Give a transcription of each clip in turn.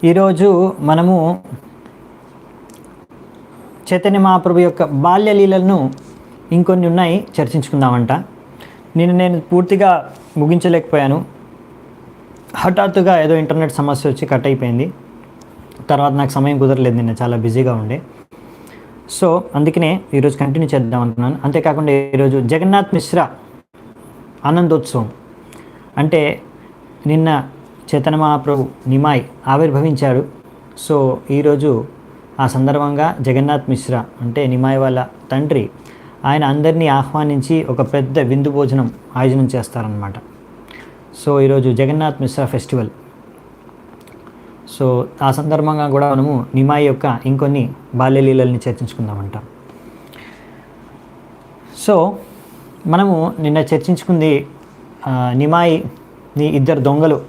ఈరోజు మనము చైతన్య మహాప్రభు యొక్క బాల్య లీలలను ఇంకొన్ని ఉన్నాయి చర్చించుకుందామంట. నేను పూర్తిగా ముగించలేకపోయాను. హఠాత్తుగా ఏదో ఇంటర్నెట్ సమస్య వచ్చి కట్ అయిపోయింది. తర్వాత నాకు సమయం కుదరలేదు, నిన్న చాలా బిజీగా ఉండే. సో అందుకనే ఈరోజు కంటిన్యూ చేద్దాం అనుకున్నాను. అంతేకాకుండా ఈరోజు జగన్నాథ్ మిశ్రా ఆనందోత్సవం, అంటే నిన్న చైతన్య మహాప్రభు నిమాయ్ ఆవిర్భవించాడు. సో ఈరోజు ఆ సందర్భంగా జగన్నాథ్ మిశ్రా అంటే నిమాయ్ వాళ్ళ తండ్రి, ఆయన అందరినీ ఆహ్వానించి ఒక పెద్ద విందు భోజనం ఆయోజనం చేస్తారనమాట. సో ఈరోజు జగన్నాథ్ మిశ్రా ఫెస్టివల్. సో ఆ సందర్భంగా కూడా మనము నిమాయ్ యొక్క ఇంకొన్ని బాల్యలీలల్ని చర్చించుకుందామంట. సో మనము నిన్న చర్చించుకుంది, నిమాయిని ఇద్దరు దొంగలు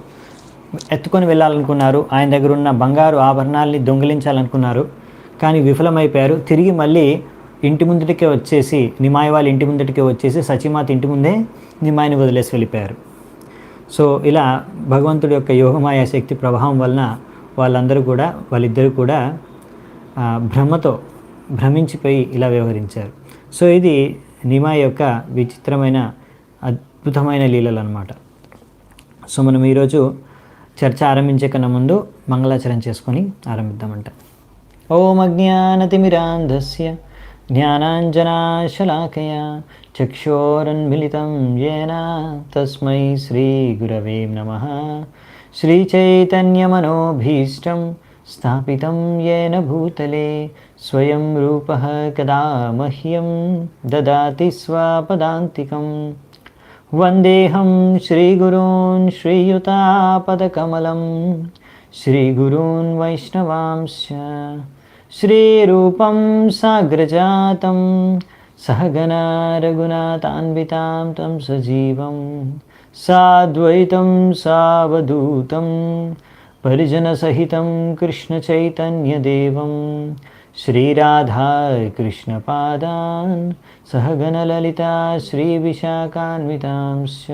ఎత్తుకొని వెళ్ళాలనుకున్నారు. ఆయన దగ్గర ఉన్న బంగారు ఆభరణాలని దొంగిలించాలనుకున్నారు, కానీ విఫలమైపోయారు. తిరిగి మళ్ళీ ఇంటి ముందుటికే వచ్చేసి, నిమాయి వాళ్ళ ఇంటి ముందుటికే వచ్చేసి సచిమాత ఇంటి ముందే నిమాయిని వదిలేసి వెళ్ళిపోయారు. సో ఇలా భగవంతుడి యొక్క యోగమాయ శక్తి ప్రభావం వలన వాళ్ళిద్దరూ కూడా భ్రమతో భ్రమించిపోయి ఇలా వ్యవహరించారు. సో ఇది నిమాయి యొక్క విచిత్రమైన అద్భుతమైన లీలలు అన్నమాట. సో మనం ఈరోజు చర్చ ఆరంభించే కన్నా ముందు మంగళాచరణ చేసుకొని ఆరంభిద్దామంట. ఓం అజ్ఞానతిమిరాంధస్య జ్ఞానాంజనాశలాకయా చక్షోరన్మిళితం యేన తస్మై శ్రీగురవే నమః. శ్రీచైతన్యమనోభీష్టం స్థాపితం యేన భూతలే స్వయం రూపః కదా మహ్యం దదాతి స్వపదాంతికం. వందేహం శ్రీగురూన్ శ్రీయుతాపదకమలం శ్రీగురూన్ వైష్ణవాంశ్చ శ్రీరూపం సాగ్రజాతం సహగణ రఘునాథాన్వితాం తం సజీవం సాద్వైతం సావధూతం పరిజనసహితం కృష్ణచైతన్యదేవం శ్రీరాధా కృష్ణపాదాన్ సహగణలలితా శ్రీవిశాఖాన్వితాంశ్చ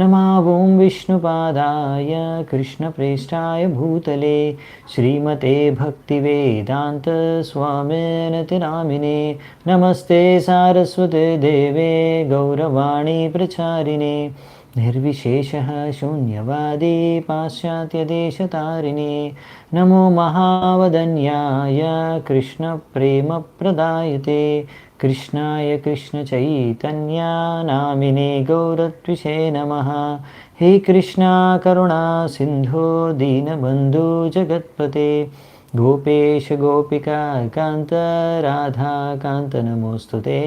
నమావోం విష్ణుపాదాయ కృష్ణప్రేష్టాయ భూతలే శ్రీమతే భక్తివేదాంత స్వామినతి నామినే. నమస్తే సారస్వతే దేవే గౌరవాణి ప్రచారిణే నిర్విశేషः శూన్యవాदी పాశ్చాత్యదేశతారిణే. నమో మహావదన్యాయ కృష్ణప్రేమప్రదాయతే కృష్ణాయ కృష్ణచైతన్య నామినే గౌరత్విషే నమః. హే కృష్ణ కరుణా సింధో దీనబంధు జగత్పతే గోపేశ గోపికా కాంత రాధాకాంత నమోస్తుతే.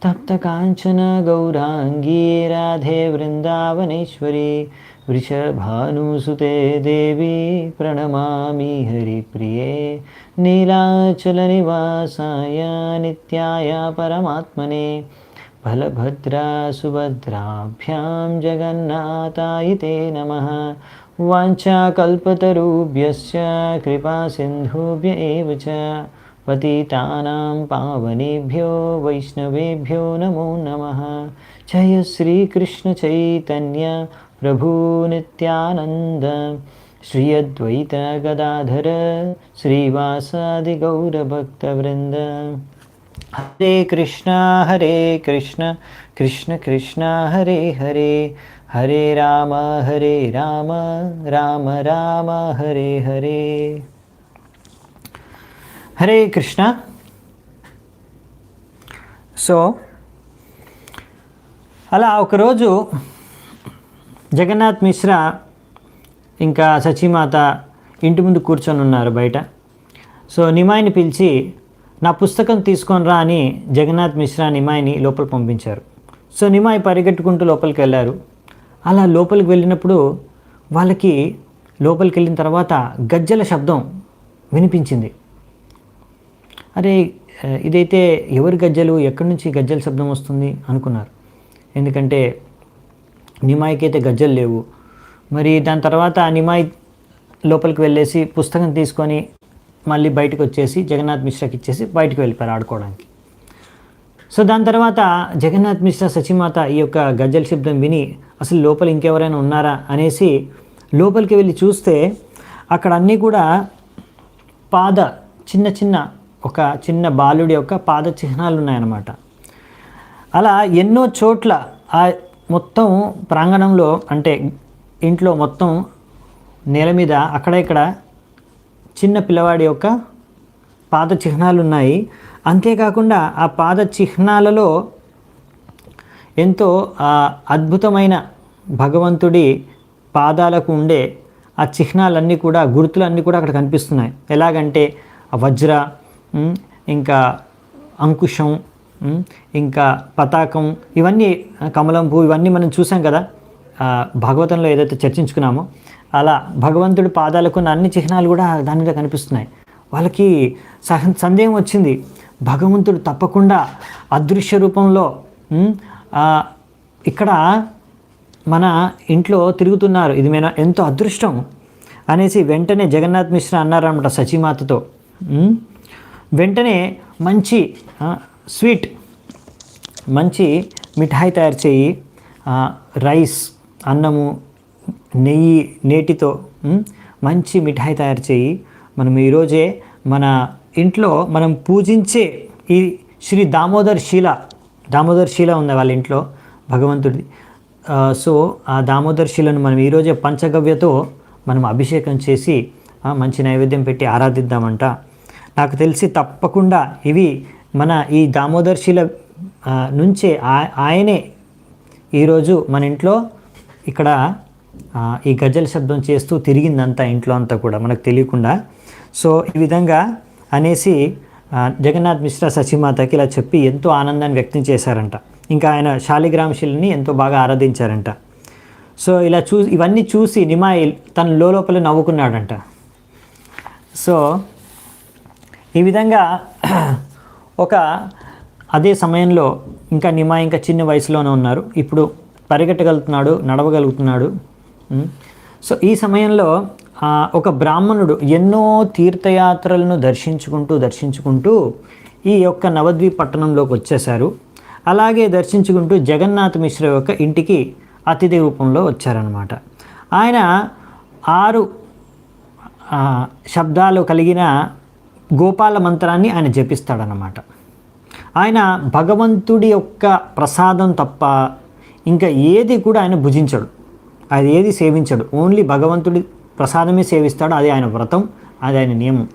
తప్త కాంచన గౌరాంగీ రాధే వృందావనేశ్వరి వృషభానుసుతే దేవి ప్రణమామి హరిప్రియే. నీలాచల నివాసాయ నిత్యాయ పరమాత్మనే బలభద్రా సుభద్రాభ్యాం జగన్నాథాయ తే నమః. వాంఛాకల్పతరుభ్యశ్చ కృపా సింధుభ్య ఏవ చ పతితానాం పావనేభ్యో వైష్ణవేభ్యో నమో నమః. జయ శ్రీకృష్ణ చైతన్య ప్రభు నిత్యానంద శ్రీ అద్వైత గదాధర శ్రీవాసాది గౌరభక్తవృంద. హరే కృష్ణ కృష్ణ కృష్ణ హరే హరే హరే రామ రామ రామ హరే హరే. హరే కృష్ణ. సో అలా ఒకరోజు జగన్నాథ్ మిశ్రా ఇంకా సచీమాత ఇంటి ముందు కూర్చొని ఉన్నారు బయట. సో నిమాయిని పిలిచి నా పుస్తకం తీసుకొని రా అని జగన్నాథ్ మిశ్రా నిమాయిని లోపల పంపించారు. సో నిమాయి పరిగెట్టుకుంటూ లోపలికి వెళ్ళారు. అలా లోపలికి వెళ్ళినప్పుడు వాళ్ళకి లోపలికి వెళ్ళిన తర్వాత గజ్జల శబ్దం వినిపించింది. అరే ఇదైతే ఎవరి గజ్జలు, ఎక్కడి నుంచి గజ్జల శబ్దం వస్తుంది అనుకున్నారు. ఎందుకంటే నిమాయికి అయితే గజ్జలు లేవు. మరి దాని తర్వాత నిమాయి లోపలికి వెళ్ళేసి పుస్తకం తీసుకొని మళ్ళీ బయటకు వచ్చేసి జగన్నాథ్ మిశ్రాకి ఇచ్చేసి బయటకు వెళ్ళిపోయారు ఆడుకోవడానికి. సో దాని తర్వాత జగన్నాథ్ మిశ్రా సచిమాత ఈ యొక్క గజ్జల శబ్దం విని అసలు లోపల ఇంకెవరైనా ఉన్నారా అనేసి లోపలికి వెళ్ళి చూస్తే అక్కడ అన్నీ కూడా పాద చిన్న చిన్న ఒక చిన్న బాలుడి యొక్క పాద చిహ్నాలు ఉన్నాయన్నమాట. అలా ఎన్నో చోట్ల ఆ మొత్తం ప్రాంగణంలో అంటే ఇంట్లో మొత్తం నేల మీద అక్కడ ఇక్కడ చిన్న పిల్లవాడి యొక్క పాద చిహ్నాలు ఉన్నాయి. అంతేకాకుండా ఆ పాద చిహ్నాలలో ఎంతో అద్భుతమైన భగవంతుడి పాదాలకు ఉండే ఆ చిహ్నాలన్నీ కూడా గుర్తులన్నీ కూడా అక్కడ కనిపిస్తున్నాయి. ఎలాగంటే వజ్ర, ఇంకా అంకుశం, ఇంకా పతాకం, ఇవన్నీ కమలం పువ్వు, ఇవన్నీ మనం చూసాం కదా భాగవతంలో ఏదైతే చర్చించుకున్నామో. అలా భగవంతుడి పాదాలకు అన్ని చిహ్నాలు కూడా దాని మీద కనిపిస్తున్నాయి. వాళ్ళకి సందేహం వచ్చింది, భగవంతుడు తప్పకుండా అదృశ్య రూపంలో ఇక్కడ మన ఇంట్లో తిరుగుతున్నారు, ఇది మన ఎంతో అదృష్టం అనేసి వెంటనే జగన్నాథ్ మిశ్రా అన్నారన్నమాట సచీమాతతో. వెంటనే మంచి స్వీట్, మంచి మిఠాయి తయారు చేయి, రైస్, అన్నము, నెయ్యి, నేటితో మంచి మిఠాయి తయారు చేయి. మనం ఈరోజే మన ఇంట్లో మనం పూజించే ఈ శ్రీ దామోదర్ శీల ఉంది వాళ్ళ ఇంట్లో భగవంతుడి. సో ఆ దామోదర్ శీలను మనం ఈరోజే పంచగవ్యతో మనం అభిషేకం చేసి మంచి నైవేద్యం పెట్టి ఆరాధిద్దామంట. నాకు తెలిసి తప్పకుండా ఇవి మన ఈ దామోదర్ శీల నుంచే ఆయనే ఈరోజు మన ఇంట్లో ఇక్కడ ఈ గజ్జల శబ్దం చేస్తూ తిరిగిందంతా ఇంట్లో అంతా కూడా మనకు తెలియకుండా. సో ఈ విధంగా అనేసి జగన్నాథ్ మిశ్రా సచీమాతకి ఇలా చెప్పి ఎంతో ఆనందాన్ని వ్యక్తం చేశారంట. ఇంకా ఆయన శాలిగ్రామ శిలని ఎంతో బాగా ఆరాధించారంట. సో ఇలా ఇవన్నీ చూసి నిమాయి తన లోపల నవ్వుకున్నాడంట. సో ఈ విధంగా అదే సమయంలో ఇంకా నిమాయి ఇంకా చిన్న వయసులోనే ఉన్నారు, ఇప్పుడు పరిగెట్టగలుగుతున్నాడు, నడవగలుగుతున్నాడు. సో ఈ సమయంలో ఒక బ్రాహ్మణుడు ఎన్నో తీర్థయాత్రలను దర్శించుకుంటూ ఈ యొక్క నవద్వీప్ పట్టణంలోకి వచ్చేశారు. అలాగే దర్శించుకుంటూ జగన్నాథ్ మిశ్రా యొక్క ఇంటికి అతిథి రూపంలో వచ్చారనమాట. ఆయన 6 శబ్దాలు కలిగిన గోపాల మంత్రాన్ని ఆయన జపిస్తాడనమాట. ఆయన భగవంతుడి యొక్క ప్రసాదం తప్ప ఇంకా ఏది కూడా ఆయన భుజించడు, అది ఏది సేవించడు. ఓన్లీ భగవంతుడి ప్రసాదమే సేవిస్తాడు. అది ఆయన వ్రతం, అది ఆయన నియమం.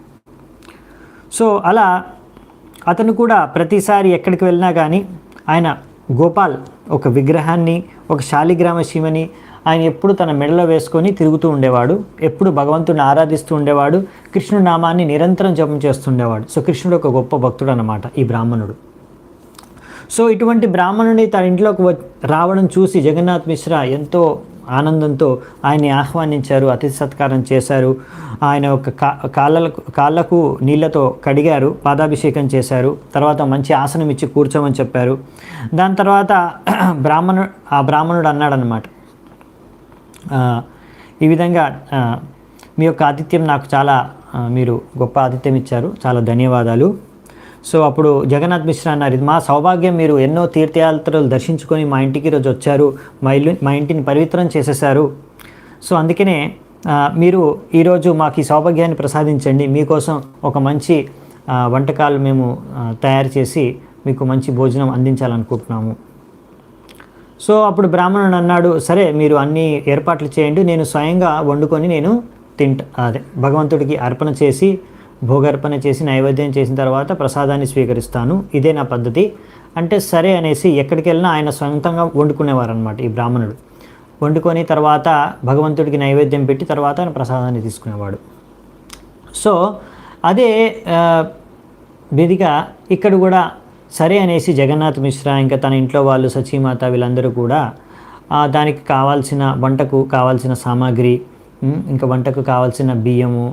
సో అలా అతను కూడా ప్రతిసారి ఎక్కడికి వెళ్ళినా కానీ ఆయన గోపాల్ ఒక విగ్రహాన్ని, ఒక శాలిగ్రామ శివని ఆయన ఎప్పుడు తన మెడలో వేసుకొని తిరుగుతూ ఉండేవాడు. ఎప్పుడు భగవంతుడిని ఆరాధిస్తూ ఉండేవాడు. కృష్ణుడి నామాన్ని నిరంతరం జపం చేస్తుండేవాడు. సో కృష్ణుడు ఒక గొప్ప భక్తుడు అన్నమాట ఈ బ్రాహ్మణుడు. సో ఇటువంటి బ్రాహ్మణుని తన ఇంట్లోకి రావడం చూసి జగన్నాథ్ మిశ్రా ఎంతో ఆనందంతో ఆయన్ని ఆహ్వానించారు, అతిథి సత్కారం చేశారు. ఆయన ఒక కాళ్ళకు నీళ్ళతో కడిగారు, పాదాభిషేకం చేశారు. తర్వాత మంచి ఆసనం ఇచ్చి కూర్చోమని చెప్పారు. దాని తర్వాత బ్రాహ్మణుడు అన్నాడనమాట, ఈ విధంగా మీ యొక్క ఆతిథ్యం నాకు చాలా మీరు గొప్ప ఆతిథ్యం ఇచ్చారు, చాలా ధన్యవాదాలు. సో అప్పుడు జగన్నాథ్ మిశ్రా అన్నారు, ఇది మా సౌభాగ్యం, మీరు ఎన్నో తీర్థయాత్రలు దర్శించుకొని మా ఇంటికి ఈరోజు వచ్చారు, మా ఇంటిని పవిత్రం చేసేసారు. సో అందుకనే మీరు ఈరోజు మాకు ఈ సౌభాగ్యాన్ని ప్రసాదించండి. మీకోసం ఒక మంచి వంటకాలు మేము తయారు చేసి మీకు మంచి భోజనం అందించాలనుకుంటున్నాము. సో అప్పుడు బ్రాహ్మణుడు అన్నాడు, సరే మీరు అన్ని ఏర్పాట్లు చేయండి, నేను స్వయంగా వండుకొని నేను భగవంతుడికి అర్పణ చేసి భోగార్పణ చేసి నైవేద్యం చేసిన తర్వాత ప్రసాదాన్ని స్వీకరిస్తాను, ఇదే నా పద్ధతి అంటే సరే అనేసి ఎక్కడికి వెళ్ళినా ఆయన సొంతంగా వండుకునేవారు అనమాట. ఈ బ్రాహ్మణుడు వండుకొని తర్వాత భగవంతుడికి నైవేద్యం పెట్టి తర్వాత ఆయన ప్రసాదాన్ని తీసుకునేవాడు. సో అదే విధిగా ఇక్కడ కూడా సరే అనేసి జగన్నాథ్ మిశ్రా ఇంకా తన ఇంట్లో వాళ్ళు సచీమాత వీళ్ళందరూ కూడా దానికి కావాల్సిన వంటకు కావాల్సిన సామాగ్రి, ఇంకా వంటకు కావాల్సిన బియ్యము,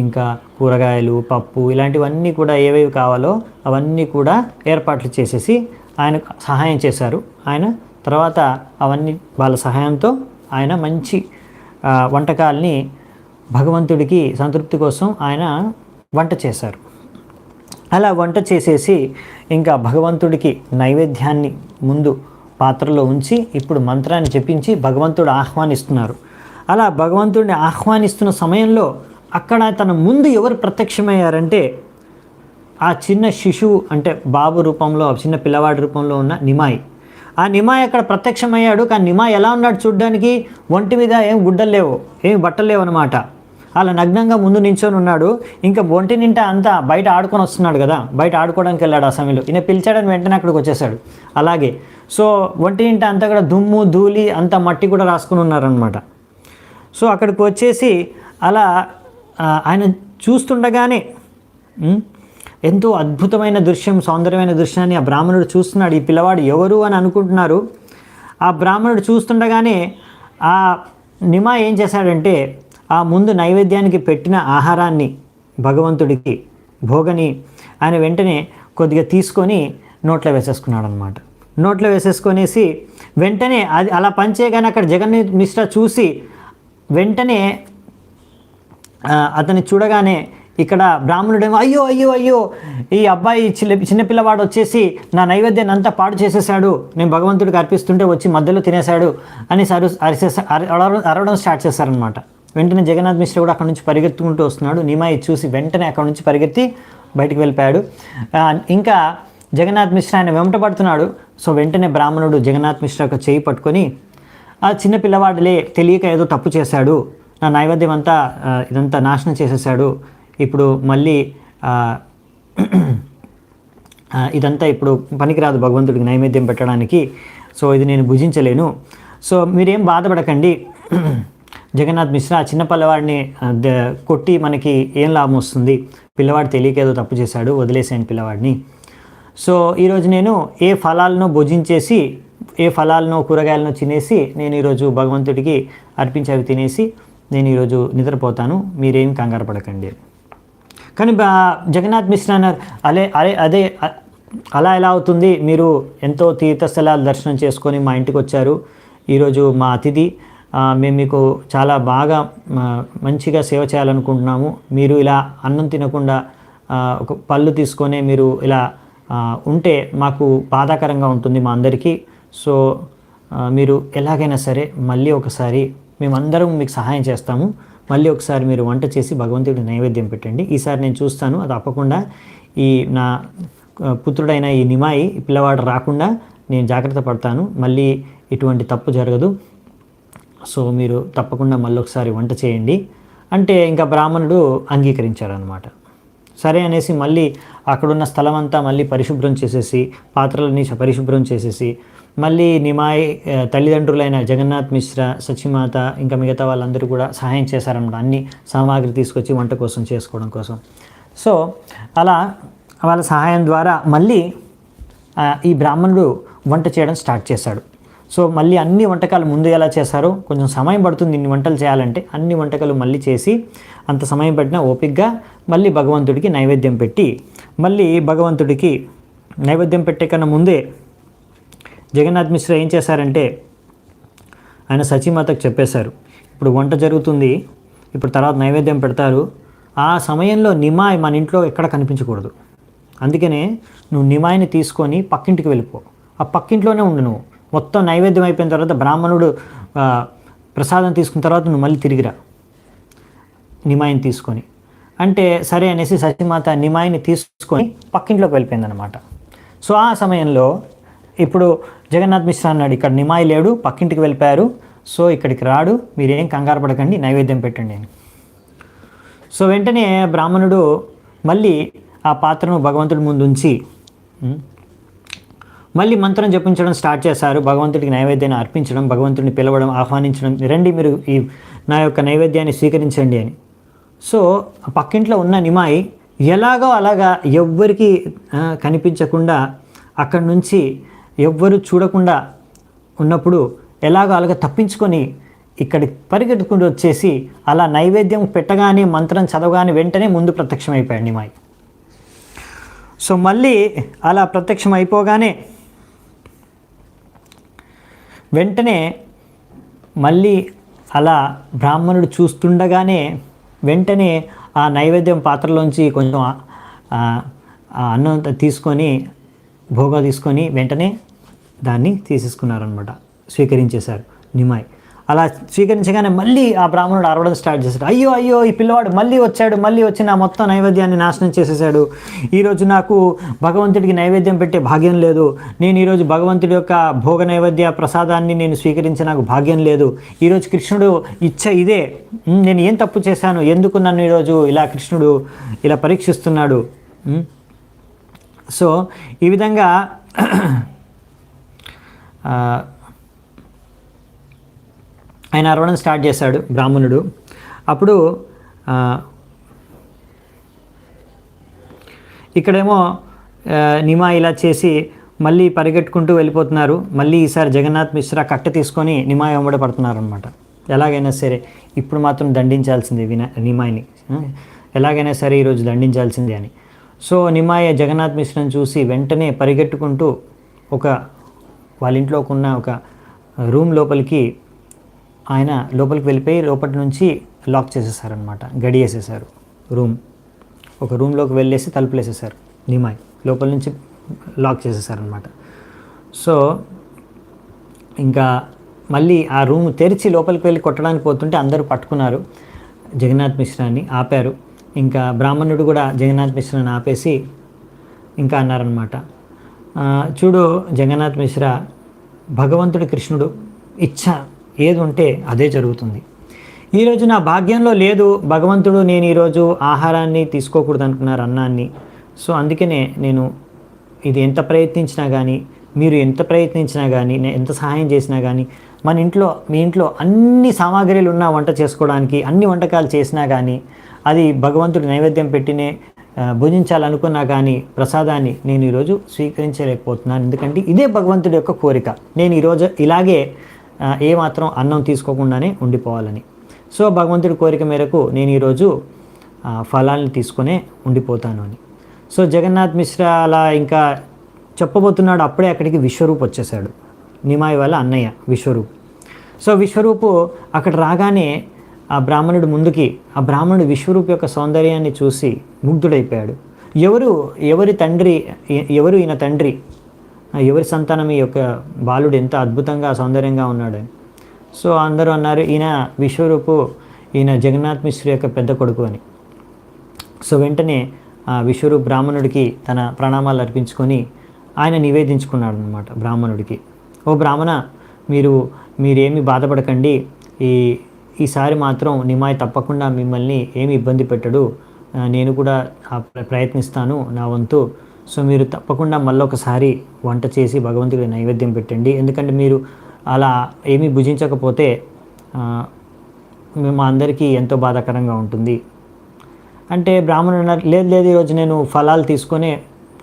ఇంకా కూరగాయలు, పప్పు, ఇలాంటివన్నీ కూడా ఏవేవి కావాలో అవన్నీ కూడా ఏర్పాట్లు చేసేసి ఆయనకు సహాయం చేశారు. ఆయన తర్వాత అవన్నీ వాళ్ళ సహాయంతో ఆయన మంచి వంటకాల్ని భగవంతుడికి సంతృప్తి కోసం ఆయన వంట చేశారు. అలా వంట చేసేసి ఇంకా భగవంతుడికి నైవేద్యాన్ని ముందు పాత్రలో ఉంచి ఇప్పుడు మంత్రాన్ని జపించి భగవంతుడు ఆహ్వానిస్తున్నారు. అలా భగవంతుడిని ఆహ్వానిస్తున్న సమయంలో అక్కడ తన ముందు ఎవరు ప్రత్యక్షమయ్యారంటే ఆ చిన్న శిశువు అంటే బాబు రూపంలో చిన్న పిల్లవాడి రూపంలో ఉన్న నిమాయి. ఆ నిమాయి అక్కడ ప్రత్యక్షమయ్యాడు. కానీ నిమాయి ఎలా ఉన్నాడు చూడ్డానికి? ఒంటి మీద ఏం గుడ్డలు లేవు, ఏమి బట్టలు లేవు అనమాట. అలా నగ్నంగా ముందు నించొని ఉన్నాడు. ఇంకా ఒంటి నింటా అంతా బయట ఆడుకొని వస్తున్నాడు కదా, బయట ఆడుకోవడానికి వెళ్ళాడు. ఆ సమయంలో ఈయన పిలిచాడని వెంటనే అక్కడికి వచ్చేసాడు. అలాగే సో ఒంటి నింటా అంతా కూడా దుమ్ము ధూళి అంతా మట్టి కూడా రాసుకుని ఉన్నారనమాట. సో అక్కడికి వచ్చేసి అలా ఆయన చూస్తుండగానే ఎంతో అద్భుతమైన దృశ్యం, సౌందర్యమైన దృశ్యాన్ని ఆ బ్రాహ్మణుడు చూస్తున్నాడు. ఈ పిల్లవాడు ఎవరు అని అనుకుంటున్నారు. ఆ బ్రాహ్మణుడు చూస్తుండగానే ఆ నిమా ఏం చేశాడంటే ఆ ముందు నైవేద్యానికి పెట్టిన ఆహారాన్ని భగవంతుడికి భోగని ఆయన వెంటనే కొద్దిగా తీసుకొని నోట్లో వేసేసుకున్నాడు అనమాట. నోట్లో వేసేసుకొనేసి వెంటనే అది అలా పనిచేయగానే అక్కడ జగన్నాథ్ మిశ్రా చూసి వెంటనే అతన్ని చూడగానే ఇక్కడ బ్రాహ్మణుడేమో అయ్యో అయ్యో అయ్యో ఈ అబ్బాయి చిన్నపిల్లవాడు వచ్చేసి నా నైవేద్యాన్ని అంతా పాడు చేసేసాడు, నేను భగవంతుడికి అర్పిస్తుంటే వచ్చి మధ్యలో తినేశాడు అని అరవడం స్టార్ట్ చేశారనమాట. వెంటనే జగన్నాథ్ మిశ్రా కూడా అక్కడ నుంచి పరిగెత్తుకుంటూ వస్తున్నాడు. నిమాయి చూసి వెంటనే అక్కడ నుంచి పరిగెత్తి బయటికి వెళ్ళిపోయాడు. ఇంకా జగన్నాథ్ మిశ్రా ఆయన వెంటబడుతున్నాడు. సో వెంటనే బ్రాహ్మణుడు జగన్నాథ్ మిశ్రా యొక్క చేయి పట్టుకొని ఆ చిన్న పిల్లవాడులే తెలియక ఏదో తప్పు చేశాడు, నా నైవేద్యం అంతా ఇదంతా నాశనం చేసేసాడు, ఇప్పుడు మళ్ళీ ఇదంతా ఇప్పుడు పనికిరాదు భగవంతుడికి నైవేద్యం పెట్టడానికి, సో ఇది నేను భుజించలేను, సో మీరేం బాధపడకండి. జగన్నాథ్ మిశ్రా ఆ చిన్న పిల్లవాడిని కొట్టి మనకి ఏం లాభం వస్తుంది, పిల్లవాడు తెలియక ఏదో తప్పు చేశాడు, వదిలేసాను పిల్లవాడిని. సో ఈరోజు నేను ఏ ఫలాలను భుజించేసి ఏ ఫలాలను కూరగాయలను తినేసి నేను ఈరోజు భగవంతుడికి అర్పించి అవి తినేసి నేను ఈరోజు నిద్రపోతాను, మీరేం కంగారు పడకండి. కానీ జగన్నాథ్ మిశ్రా అన్నారు అదే అలా ఎలా అవుతుంది, మీరు ఎంతో తీర్థస్థలాలు దర్శనం చేసుకొని మా ఇంటికి వచ్చారు, ఈరోజు మా అతిథి, మేము మీకు చాలా బాగా మంచిగా సేవ చేయాలనుకుంటున్నాము, మీరు ఇలా అన్నం తినకుండా ఒక పళ్ళు తీసుకొని మీరు ఇలా ఉంటే మాకు బాధాకరంగా ఉంటుంది మా అందరికీ, సో మీరు ఎలాగైనా సరే మళ్ళీ ఒకసారి మేమందరం మీకు సహాయం చేస్తాము, మళ్ళీ ఒకసారి మీరు వంట చేసి భగవంతుడికి నైవేద్యం పెట్టండి, ఈసారి నేను చూస్తాను అది తప్పకుండా ఈ నా పుత్రుడైన ఈ నిమాయి పిల్లవాడు రాకుండా నేను జాగ్రత్త పడతాను, మళ్ళీ ఇటువంటి తప్పు జరగదు, సో మీరు తప్పకుండా మళ్ళీ ఒకసారి వంట చేయండి అంటే ఇంకా బ్రాహ్మణుడు అంగీకరించారనమాట. సరే అనేసి మళ్ళీ అక్కడున్న స్థలం అంతా మళ్ళీ పరిశుభ్రం చేసేసి పాత్రలని పరిశుభ్రం చేసేసి మళ్ళీ నిమాయి తల్లిదండ్రులైన జగన్నాథ్ మిశ్రా, సచిమాత ఇంకా మిగతా వాళ్ళందరూ కూడా సహాయం చేశారన్నమాట, అన్ని సామాగ్రి తీసుకొచ్చి వంట కోసం చేసుకోవడం కోసం. సో అలా వాళ్ళ సహాయం ద్వారా మళ్ళీ ఈ బ్రాహ్మణుడు వంట చేయడం స్టార్ట్ చేశాడు. సో మళ్ళీ అన్ని వంటకాలు ముందు ఎలా చేశారో కొంచెం సమయం పడుతుంది ఇన్ని వంటలు చేయాలంటే, అన్ని వంటకాలు మళ్ళీ చేసి అంత సమయం పట్టినా ఓపికగా మళ్ళీ భగవంతుడికి నైవేద్యం పెట్టి మళ్ళీ భగవంతుడికి నైవేద్యం పెట్టే కన్నా ముందే జగన్నాథ్ మిశ్రా ఏం చేశారంటే ఆయన సచిమాతకు చెప్పేశారు, ఇప్పుడు వంట జరుగుతుంది, ఇప్పుడు తర్వాత నైవేద్యం పెడతారు, ఆ సమయంలో నిమాయి మన ఇంట్లో ఎక్కడ కనిపించకూడదు, అందుకనే నువ్వు నిమాయిని తీసుకొని పక్కింటికి వెళ్ళిపో, ఆ పక్కింట్లోనే ఉండు, నువ్వు మొత్తం నైవేద్యం అయిపోయిన తర్వాత బ్రాహ్మణుడు ప్రసాదం తీసుకున్న తర్వాత నువ్వు మళ్ళీ తిరిగిరా నిమాయిని తీసుకొని అంటే సరే అనేసి సచిమాత నిమాయిని తీసుకొని పక్కింట్లోకి వెళ్ళిపోయిందనమాట. సో ఆ సమయంలో ఇప్పుడు జగన్నాథ్ మిశ్రా అన్నాడు, ఇక్కడ నిమాయి లేడు, పక్కింటికి వెళ్ళిపోయారు, సో ఇక్కడికి రాడు, మీరేం కంగారు పడకండి, నైవేద్యం పెట్టండి అని. సో వెంటనే బ్రాహ్మణుడు మళ్ళీ ఆ పాత్రను భగవంతుడి ముందు ఉంచి మళ్ళీ మంత్రం జపించడం స్టార్ట్ చేశారు, భగవంతుడికి నైవేద్యాన్ని అర్పించడం, భగవంతుడిని పిలవడం, ఆహ్వానించడం, రండి మీరు ఈ నా యొక్క నైవేద్యాన్ని స్వీకరించండి అని. సో ఆ పక్కింట్లో ఉన్న నిమాయి ఎలాగో అలాగా ఎవ్వరికి కనిపించకుండా అక్కడి నుంచి ఎవ్వరు చూడకుండా ఉన్నప్పుడు ఎలాగో అలాగా తప్పించుకొని ఇక్కడికి పరిగెత్తుకుంటూ వచ్చేసి అలా నైవేద్యం పెట్టగానే మంత్రం చదవగానే వెంటనే ముందు ప్రత్యక్షమైపోయాడు నిమాయి. సో మళ్ళీ అలా ప్రత్యక్షం అయిపోగానే వెంటనే మళ్ళీ అలా బ్రాహ్మణుడు చూస్తుండగానే వెంటనే ఆ నైవేద్యం పాత్రలోంచి కొంచెం అన్నం తీసుకొని భోగా తీసుకొని వెంటనే దాన్ని తీసేసుకున్నారనమాట, స్వీకరించేశారు నిమాయి. అలా స్వీకరించగానే మళ్ళీ ఆ బ్రాహ్మణుడు అరవడం స్టార్ట్ చేశాడు. అయ్యో అయ్యో, ఈ పిల్లవాడు మళ్ళీ వచ్చి నా మొత్తం నైవేద్యాన్ని నాశనం చేసేసాడు. ఈరోజు నాకు భగవంతుడికి నైవేద్యం పెట్టే భాగ్యం లేదు. నేను ఈరోజు భగవంతుడి యొక్క భోగ నైవేద్య ప్రసాదాన్ని నేను స్వీకరించే నాకు భాగ్యం లేదు. ఈరోజు కృష్ణుడు ఇచ్చ ఇదే. నేను ఏం తప్పు చేశాను? ఎందుకు నన్ను ఈరోజు ఇలా కృష్ణుడు ఇలా పరీక్షిస్తున్నాడు? సో ఈ విధంగా ఆయన అరవడం స్టార్ట్ చేశాడు బ్రాహ్మణుడు. అప్పుడు ఇక్కడేమో నిమాయ్ ఇలా చేసి మళ్ళీ పరిగెట్టుకుంటూ వెళ్ళిపోతున్నారు. మళ్ళీ ఈసారి జగన్నాథ్ మిశ్రా కట్టె తీసుకొని నిమాయ్ వెంబడి పడుతున్నారు అనమాట. ఎలాగైనా సరే ఇప్పుడు మాత్రం దండించాల్సిందే నిమాయ్ని, ఎలాగైనా సరే ఈరోజు దండించాల్సిందే అని. సో నిమాయ జగన్నాథ్ మిశ్రాని చూసి వెంటనే పరిగెట్టుకుంటూ వాళ్ళ ఇంట్లోకి ఉన్న ఒక రూమ్ లోపలికి వెళ్ళిపోయి లోపటి నుంచి లాక్ చేసేసారనమాట. గడి వేసేసారు. ఒక రూమ్లోకి వెళ్ళేసి తలుపులు వేసేసారు. నిమాయ్ లోపల నుంచి లాక్ చేసేసారనమాట. సో ఇంకా మళ్ళీ ఆ రూమ్ తెరిచి లోపలికి వెళ్ళి కొట్టడానికి పోతుంటే అందరూ పట్టుకున్నారు. జగన్నాథ్ మిశ్రాని ఆపారు. ఇంకా బ్రాహ్మణుడు కూడా జగన్నాథ్ మిశ్రాని ఆపేసి ఇంకా అన్నారనమాట, చూడు జగన్నాథ్ మిశ్రా, భగవంతుడు కృష్ణుడు ఇచ్చ ఏది ఉంటే అదే జరుగుతుంది. ఈరోజు నా భాగ్యంలో లేదు భగవంతుడు, నేను ఈరోజు ఆహారాన్ని తీసుకోకూడదు అనుకున్నారు, అన్నాన్ని. సో అందుకనే నేను ఇది ఎంత ప్రయత్నించినా కానీ, మీరు ఎంత ప్రయత్నించినా కానీ, ఎంత సహాయం చేసినా కానీ, మీ ఇంట్లో అన్ని సామాగ్రిలు ఉన్న వంట చేసుకోవడానికి అన్ని వంటకాలు చేసినా కానీ, అది భగవంతుడు నైవేద్యం పెట్టినే భుజించాలనుకున్నా కానీ ప్రసాదాన్ని నేను ఈరోజు స్వీకరించలేకపోతున్నాను. ఎందుకంటే ఇదే భగవంతుడి యొక్క కోరిక. నేను ఈరోజు ఇలాగే ఏమాత్రం అన్నం తీసుకోకుండానే ఉండిపోవాలని. సో భగవంతుడి కోరిక మేరకు నేను ఈరోజు ఫలాల్ని తీసుకునే ఉండిపోతాను అని. సో జగన్నాథ్ మిశ్రా అలా ఇంకా చెప్పబోతున్నాడు. అప్పుడే అక్కడికి విశ్వరూప్ వచ్చేసాడు, నిమాయ్ వాళ్ళ అన్నయ్య విశ్వరూప్. సో విశ్వరూపు అక్కడ రాగానే ఆ బ్రాహ్మణుడు ముందుకి, ఆ బ్రాహ్మణుడు విశ్వరూప్ యొక్క సౌందర్యాన్ని చూసి ముగ్ధుడైపోయాడు. ఎవరి తండ్రి, ఎవరు ఈయన తండ్రి, ఎవరి సంతానం ఈ యొక్క బాలుడు ఎంత అద్భుతంగా సౌందర్యంగా ఉన్నాడని. సో అందరూ అన్నారు, ఈయన విశ్వరూపు, ఈయన జగన్నాథ్ మిశ్ర యొక్క పెద్ద కొడుకు అని. సో వెంటనే ఆ విశ్వరూప్ బ్రాహ్మణుడికి తన ప్రణామాలు అర్పించుకొని ఆయన నివేదించుకున్నాడు అనమాట బ్రాహ్మణుడికి. ఓ బ్రాహ్మణ, మీరేమీ బాధపడకండి, ఈసారి మాత్రం నిమాయ్ తప్పకుండా మిమ్మల్ని ఏమి ఇబ్బంది పెట్టడు, నేను కూడా ప్రయత్నిస్తాను నా వంతు. సో మీరు తప్పకుండా మళ్ళొకసారి వంట చేసి భగవంతుడికి నైవేద్యం పెట్టండి. ఎందుకంటే మీరు అలా ఏమీ భుజించకపోతే మా అందరికీ ఎంతో బాధాకరంగా ఉంటుంది అంటే బ్రాహ్మణుడు అన్నారు, లేదు ఈరోజు నేను ఫలాలు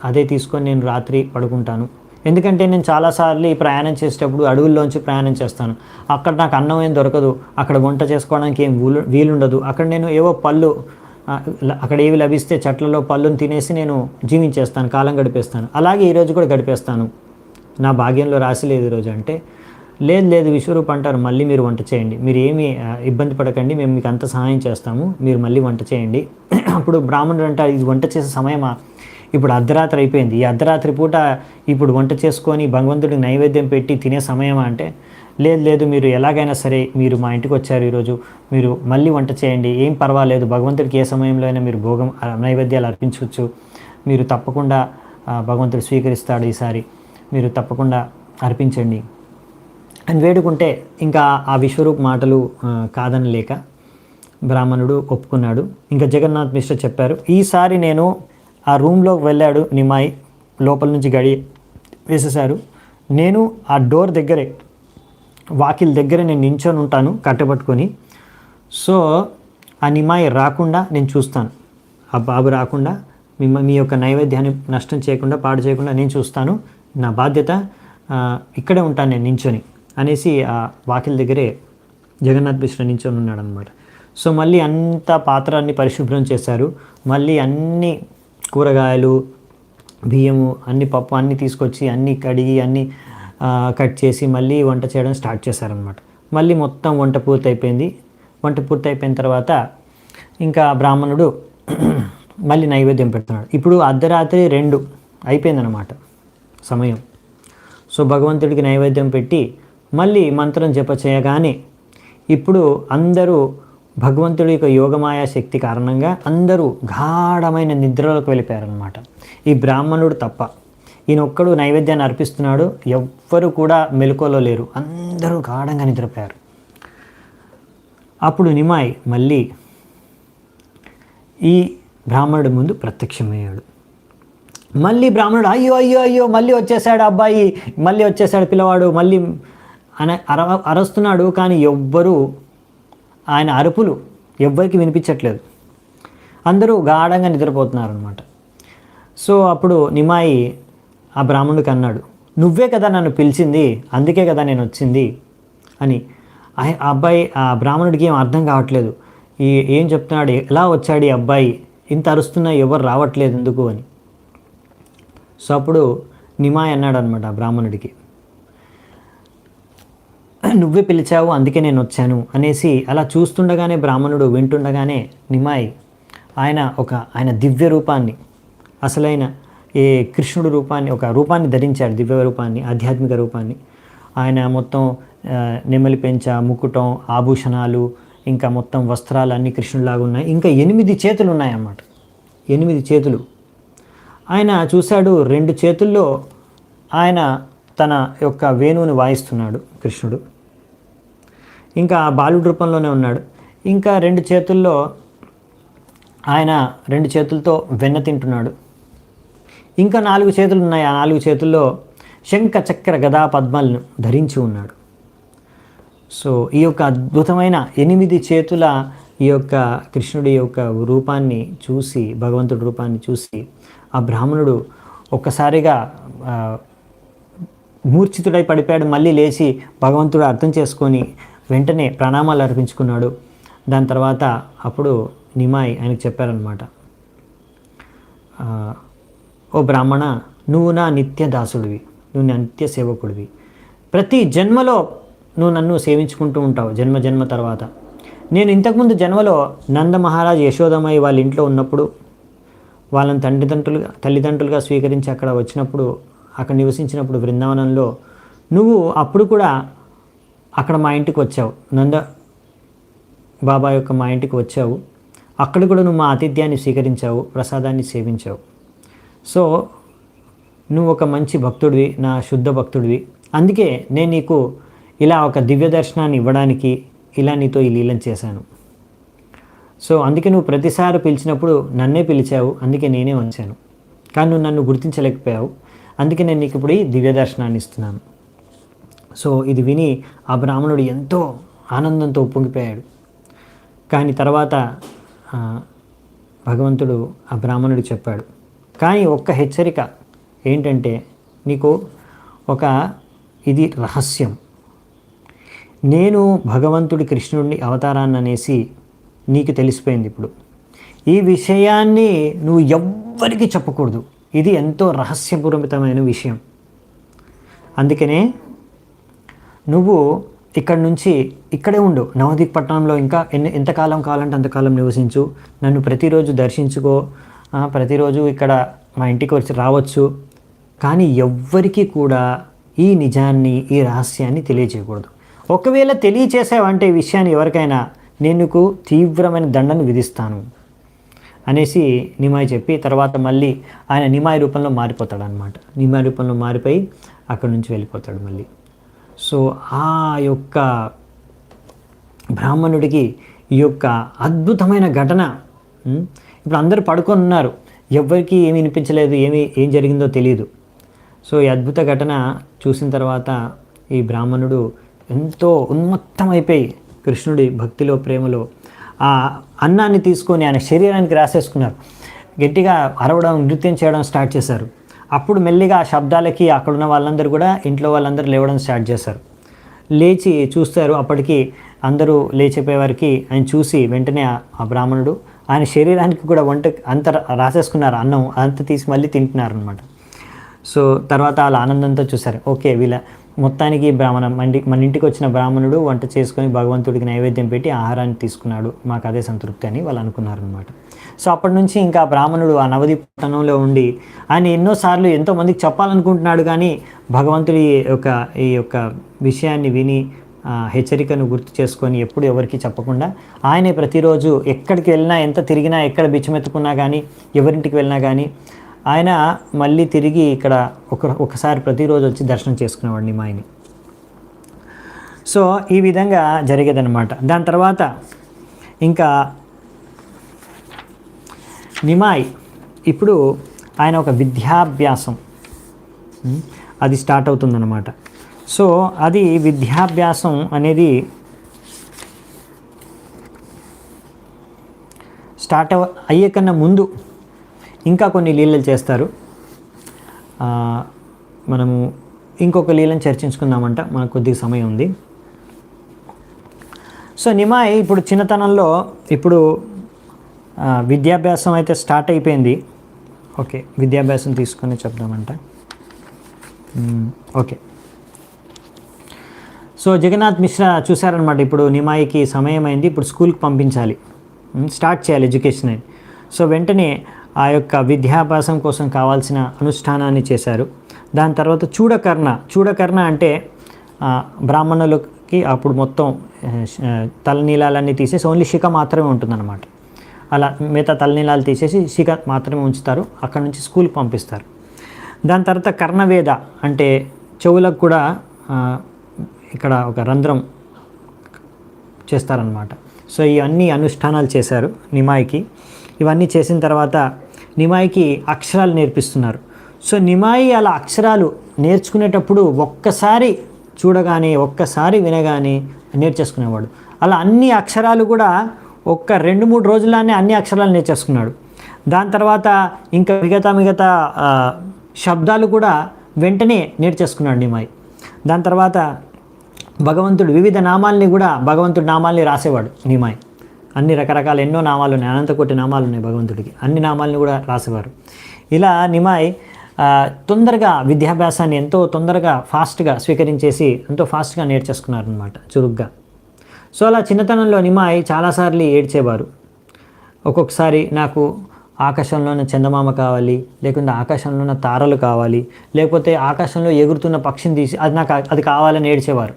అదే తీసుకొని నేను రాత్రి పడుకుంటాను. ఎందుకంటే నేను చాలాసార్లు ఈ ప్రయాణం చేసేటప్పుడు అడవుల్లోంచి ప్రయాణం చేస్తాను. అక్కడ నాకు అన్నం ఏం దొరకదు, అక్కడ వంట చేసుకోవడానికి ఏం వీలుండదు. అక్కడ నేను ఏవో పళ్ళు, అక్కడ ఏవి లభిస్తే చెట్లలో పళ్ళును తినేసి నేను జీవించేస్తాను, కాలం గడిపేస్తాను. అలాగే ఈరోజు కూడా గడిపేస్తాను, నా భాగ్యంలో రాసి లేదు ఈరోజు అంటే. లేదు విశ్వరూప్ అంటారు, మళ్ళీ మీరు వంట చేయండి, మీరు ఏమీ ఇబ్బంది పడకండి, మేము మీకు అంత సహాయం చేస్తాము, మీరు మళ్ళీ వంట చేయండి. అప్పుడు బ్రాహ్మణుడు అంటారు, ఇది వంట చేసే సమయమా, ఇప్పుడు అర్ధరాత్రి అయిపోయింది, ఈ అర్ధరాత్రి పూట ఇప్పుడు వంట చేసుకొని భగవంతుడికి నైవేద్యం పెట్టి తినే సమయమా అంటే, లేదు మీరు ఎలాగైనా సరే మీరు మా ఇంటికి వచ్చారు ఈరోజు, మీరు మళ్ళీ వంట చేయండి, ఏం పర్వాలేదు, భగవంతుడికి ఏ సమయంలో అయినా మీరు భోగం నైవేద్యాలు అర్పించవచ్చు, మీరు తప్పకుండా భగవంతుడు స్వీకరిస్తాడు, ఈసారి మీరు తప్పకుండా అర్పించండి అని వేడుకుంటే, ఇంకా ఆ విశ్వరూప్ మాటలు కాదనలేక బ్రాహ్మణుడు ఒప్పుకున్నాడు. ఇంకా జగన్నాథ్ మిశ్ర చెప్పారు, ఈసారి నేను ఆ రూమ్లోకి వెళ్ళాడు నిమాయ్, లోపల నుంచి గడి వేసేశారు, నేను ఆ డోర్ దగ్గరే వాకిల్ దగ్గర నేను నించొని ఉంటాను కట్టబట్టుకొని. సో ఆ నిమాయ్ రాకుండా నేను చూస్తాను, ఆ బాబు రాకుండా మీ యొక్క నైవేద్యాన్ని నష్టం చేయకుండా పాడు చేయకుండా నేను చూస్తాను, నా బాధ్యత, ఇక్కడే ఉంటాను నేను నించొని అనేసి ఆ వాకిల్ దగ్గరే జగన్నాథ్ మిశ్ర నించొని ఉన్నాడు అనమాట. సో మళ్ళీ అంత పాత్రని పరిశుభ్రం చేశారు, మళ్ళీ అన్ని కూరగాయలు, బియ్యము, అన్ని పప్పు అన్నీ తీసుకొచ్చి అన్నీ కడిగి అన్నీ కట్ చేసి మళ్ళీ వంట చేయడం స్టార్ట్ చేశారనమాట. మళ్ళీ మొత్తం వంట పూర్తయిపోయింది. వంట పూర్తయిపోయిన తర్వాత ఇంకా బ్రాహ్మణుడు మళ్ళీ నైవేద్యం పెడుతున్నాడు. ఇప్పుడు అర్ధరాత్రి 2 అయిపోయిందనమాట సమయం. సో భగవంతుడికి నైవేద్యం పెట్టి మళ్ళీ మంత్రం జప చేయగానే ఇప్పుడు అందరూ భగవంతుడి యొక్క యోగమాయా శక్తి కారణంగా అందరూ గాఢమైన నిద్రలోకి వెళ్ళిపోయారనమాట. ఈ బ్రాహ్మణుడు తప్ప. ఈయన ఒక్కడు నైవేద్యాన్ని అర్పిస్తున్నాడు, ఎవ్వరు కూడా మెలకువలో లేరు, అందరూ గాఢంగా నిద్రపోయారు. అప్పుడు నిమాయ్ మళ్ళీ ఈ బ్రాహ్మణుడి ముందు ప్రత్యక్షమయ్యాడు. మళ్ళీ బ్రాహ్మణుడు అయ్యో అయ్యో అయ్యో మళ్ళీ వచ్చేసాడు అబ్బాయి, మళ్ళీ వచ్చేసాడు పిల్లవాడు మళ్ళీ అని అరుస్తున్నాడు. కానీ ఎవ్వరూ ఆయన అరుపులు ఎవ్వరికి వినిపించట్లేదు, అందరూ గాఢంగా నిద్రపోతున్నారు అనమాట. సో అప్పుడు నిమాయి ఆ బ్రాహ్మణుడికి అన్నాడు, నువ్వే కదా నన్ను పిలిచింది, అందుకే కదా నేను వచ్చింది అని. ఆ అబ్బాయి ఆ బ్రాహ్మణుడికి ఏం అర్థం కావట్లేదు, ఏం చెప్తున్నాడు, ఎలా వచ్చాడు ఈ అబ్బాయి, ఇంత అరుస్తున్నా ఎవరు రావట్లేదు ఎందుకు అని. సో అప్పుడు నిమాయ్ అన్నాడు అనమాట ఆ బ్రాహ్మణుడికి, నువ్వే పిలిచావు అందుకే నేను వచ్చాను అనేసి. అలా చూస్తుండగానే బ్రాహ్మణుడు వింటుండగానే నిమాయ్ ఆయన దివ్య రూపాన్ని, అసలైన ఏ కృష్ణుడు రూపాన్ని, ఒక రూపాన్ని ధరించాడు, దివ్య రూపాన్ని, ఆధ్యాత్మిక రూపాన్ని. ఆయన మొత్తం నెమలి పెంచ, ముకుటం, ఆభూషణాలు, ఇంకా మొత్తం వస్త్రాలు అన్నీ కృష్ణుడిలాగా ఉన్నాయి. ఇంకా 8 చేతులు ఉన్నాయన్నమాట, 8 చేతులు. ఆయన చూశాడు, 2 చేతుల్లో ఆయన తన యొక్క వేణువుని వాయిస్తున్నాడు కృష్ణుడు. ఇంకా బాలుడి రూపంలోనే ఉన్నాడు. ఇంకా 2 చేతుల్లో ఆయన 2 చేతులతో వెన్న తింటున్నాడు. ఇంకా 4 చేతులు ఉన్నాయి, ఆ 4 చేతుల్లో శంఖ చక్ర గదా పద్మాలను ధరించి ఉన్నాడు. సో ఈ యొక్క అద్భుతమైన 8 చేతుల ఈ యొక్క కృష్ణుడి యొక్క రూపాన్ని చూసి, భగవంతుడి రూపాన్ని చూసి ఆ బ్రాహ్మణుడు ఒక్కసారిగా మూర్ఛితుడై పడిపోయాడు. మళ్ళీ లేచి భగవంతుడు అర్థం చేసుకొని వెంటనే ప్రణామాలు అర్పించుకున్నాడు. దాని తర్వాత అప్పుడు నిమాయ్ ఆయనకు చెప్పారనమాట, ఓ బ్రాహ్మణ, నువ్వు నా నిత్య దాసుడివి, నువ్వు నా నిత్య సేవకుడివి. ప్రతి జన్మలో నువ్వు నన్ను సేవించుకుంటూ ఉంటావు, జన్మ జన్మ తర్వాత. నేను ఇంతకుముందు జన్మలో నంద మహారాజ్ యశోదమయ్య వాళ్ళ ఇంట్లో ఉన్నప్పుడు, వాళ్ళని తల్లిదండ్రులుగా స్వీకరించి అక్కడ వచ్చినప్పుడు, అక్కడ నివసించినప్పుడు బృందావనంలో, నువ్వు అప్పుడు కూడా అక్కడ మా ఇంటికి వచ్చావు, నంద బాబా యొక్క మా ఇంటికి వచ్చావు. అక్కడ కూడా నువ్వు మా ఆతిథ్యాన్ని స్వీకరించావు, ప్రసాదాన్ని సేవించావు. సో నువ్వు ఒక మంచి భక్తుడివి, నా శుద్ధ భక్తుడివి. అందుకే నేను నీకు ఇలా ఒక దివ్య దర్శనాన్ని ఇవ్వడానికి ఇలా నీతో ఈ లీలను చేశాను. సో అందుకే నువ్వు ప్రతిసారి పిలిచినప్పుడు నన్నే పిలిచావు, అందుకే నేనే వచ్చాను. కానీ నువ్వు నన్ను గుర్తించలేకపోయావు, అందుకే నేను నీకు ఇప్పుడు ఈ దివ్య దర్శనాన్ని ఇస్తున్నాను. సో ఇది విని ఆ బ్రాహ్మణుడు ఎంతో ఆనందంతో ఉప్పొంగిపోయాడు. కానీ తర్వాత భగవంతుడు ఆ బ్రాహ్మణుడు చెప్పాడు, కానీ ఒక్క హెచ్చరిక ఏంటంటే, నీకు ఇది రహస్యం. నేను భగవంతుడి కృష్ణుడిని అవతారాన్ని అనేసి నీకు తెలిసిపోయింది. ఇప్పుడు ఈ విషయాన్ని నువ్వు ఎవ్వరికీ చెప్పకూడదు, ఇది ఎంతో రహస్యపూరితమైన విషయం. అందుకనే నువ్వు ఇక్కడి నుంచి ఇక్కడే ఉండు, నవదీప్ పట్టణంలో ఇంకా ఎంతకాలం కావాలంటే అంతకాలం నివసించు, నన్ను ప్రతిరోజు దర్శించుకో, ప్రతిరోజు ఇక్కడ మా ఇంటికి వచ్చి రావచ్చు. కానీ ఎవ్వరికీ కూడా ఈ నిజాన్ని, ఈ రహస్యాన్ని తెలియజేయకూడదు. ఒకవేళ తెలియచేసావంటే ఈ విషయాన్ని ఎవరికైనా, నేను నీకు తీవ్రమైన దండను విధిస్తాను అనేసి నిమాయ్ చెప్పి, తర్వాత మళ్ళీ ఆయన నిమాయ్ రూపంలో మారిపోతాడు అనమాట. నిమాయ్ రూపంలో మారిపోయి అక్కడి నుంచి వెళ్ళిపోతాడు మళ్ళీ. సో ఆ యొక్క బ్రాహ్మణుడికి ఈ యొక్క అద్భుతమైన ఘటన, ఇప్పుడు అందరూ పడుకొని ఉన్నారు, ఎవ్వరికీ ఏమి వినిపించలేదు, ఏం జరిగిందో తెలియదు. సో ఈ అద్భుత ఘటన చూసిన తర్వాత ఈ బ్రాహ్మణుడు ఎంతో ఉన్మత్తమైపోయి కృష్ణుడి భక్తిలో, ప్రేమలో ఆ అన్నాన్ని తీసుకొని ఆయన శరీరానికి రాసేసుకున్నారు. గట్టిగా అరవడం, నృత్యం చేయడం స్టార్ట్ చేశారు. అప్పుడు మెల్లిగా ఆ శబ్దాలకి అక్కడున్న వాళ్ళందరూ కూడా, ఇంట్లో వాళ్ళందరూ లేవడం స్టార్ట్ చేశారు. లేచి చూస్తారు, అప్పటికి అందరూ లేచిపోయేవారికి ఆయన చూసి వెంటనే ఆ బ్రాహ్మణుడు ఆయన శరీరానికి కూడా అంత రాసేసుకున్నారు, అన్నం అంత తీసి మళ్ళీ తింటున్నారు అనమాట. సో తర్వాత వాళ్ళ ఆనందంతో చూశారు, ఓకే వీళ్ళ మొత్తానికి మన ఇంటికి వచ్చిన బ్రాహ్మణుడు వంట చేసుకొని భగవంతుడికి నైవేద్యం పెట్టి ఆహారాన్ని తీసుకున్నాడు, మాకు అదే సంతృప్తి అని వాళ్ళు అనుకున్నారనమాట. సో అప్పటి నుంచి ఇంకా బ్రాహ్మణుడు ఆ నవదీప్ పట్టణంలో ఉండి ఆయన ఎన్నోసార్లు ఎంతోమందికి చెప్పాలనుకుంటున్నాడు, కానీ భగవంతుడి ఈ యొక్క విషయాన్ని విని హెచ్చరికను గుర్తు చేసుకొని ఎప్పుడు ఎవరికి చెప్పకుండా ఆయనే ప్రతిరోజు ఎక్కడికి వెళ్ళినా, ఎంత తిరిగినా, ఎక్కడ బిచ్చమెత్తుకున్నా కానీ, ఎవరింటికి వెళ్ళినా కానీ ఆయన మళ్ళీ తిరిగి ఇక్కడ ఒకసారి ప్రతిరోజు వచ్చి దర్శనం చేసుకునేవాడు నిమాయిని. సో ఈ విధంగా జరిగేదన్నమాట. దాని తర్వాత ఇంకా నిమాయి ఇప్పుడు ఆయన ఒక విద్యాభ్యాసం అది స్టార్ట్ అవుతుందన్నమాట. సో అది విద్యాభ్యాసం అనేది స్టార్ట్ అయ్యే కన్నా ముందు ఇంకా కొన్ని లీలలు చేస్తారు. మనము ఇంకొక లీలను చర్చించుకుందామంట, మనకు కొద్దిగా సమయం ఉంది. సో నిమాయి ఇప్పుడు చిన్నతనంలో ఇప్పుడు విద్యాభ్యాసం అయితే స్టార్ట్ అయిపోయింది. ఓకే, విద్యాభ్యాసం తీసుకొని చెప్దామంట. ఓకే, సో జగన్నాథ్ మిశ్రా చూశారనమాట. ఇప్పుడు నిమాయికి సమయం అయింది, ఇప్పుడు స్కూల్కి పంపించాలి, స్టార్ట్ చేయాలి ఎడ్యుకేషన్ అని. సో వెంటనే ఆ యొక్క విద్యాభ్యాసం కోసం కావాల్సిన అనుష్ఠానాన్ని చేశారు. దాని తర్వాత చూడకర్ణ అంటే బ్రాహ్మణులకి అప్పుడు మొత్తం తలనీలాలన్నీ తీసేసి ఓన్లీ శిఖ మాత్రమే ఉంటుందన్నమాట. అలా మిగతా తలనీలాలు తీసేసి శిఖ మాత్రమే ఉంచుతారు. అక్కడ నుంచి స్కూల్కి పంపిస్తారు. దాని తర్వాత కర్ణవేద అంటే చెవులకు కూడా ఇక్కడ ఒక రంధ్రం చేస్తారనమాట. సో ఇవన్నీ అనుష్ఠానాలు చేశారు నిమాయికి. ఇవన్నీ చేసిన తర్వాత నిమాయికి అక్షరాలు నేర్పిస్తున్నారు. సో నిమాయి అలా అక్షరాలు నేర్చుకునేటప్పుడు ఒక్కసారి చూడగానే, ఒక్కసారి వినగానే నేర్చేసుకునేవాడు. అలా అన్ని అక్షరాలు కూడా ఒక్క 2-3 రోజుల్లోనే అన్ని అక్షరాలు నేర్చేసుకున్నాడు. దాని తర్వాత ఇంకా మిగతా శబ్దాలు కూడా వెంటనే నేర్చేసుకున్నాడు నిమాయి. దాని తర్వాత భగవంతుడు వివిధ నామాల్ని కూడా భగవంతుడి నామాల్ని రాసేవాడు నిమాయి. అన్ని రకరకాల ఎన్నో నామాలు ఉన్నాయి, అనంతకోటి నామాలు ఉన్నాయి భగవంతుడికి. అన్ని నామాలని కూడా రాసేవారు. ఇలా నిమాయి తొందరగా విద్యాభ్యాసాన్ని ఎంతో తొందరగా ఫాస్ట్గా స్వీకరించేసి ఎంతో ఫాస్ట్గా నేర్చేసుకున్నారనమాట, చురుగ్గా. సో అలా చిన్నతనంలో నిమాయి చాలాసార్లు ఏడ్చేవారు. ఒక్కొక్కసారి నాకు ఆకాశంలోనే చందమామ కావాలి, లేకుంటే ఆకాశంలోనే తారలు కావాలి, లేకపోతే ఆకాశంలో ఎగురుతున్న పక్షిని తీసి అది కావాలని ఏడ్చేవారు.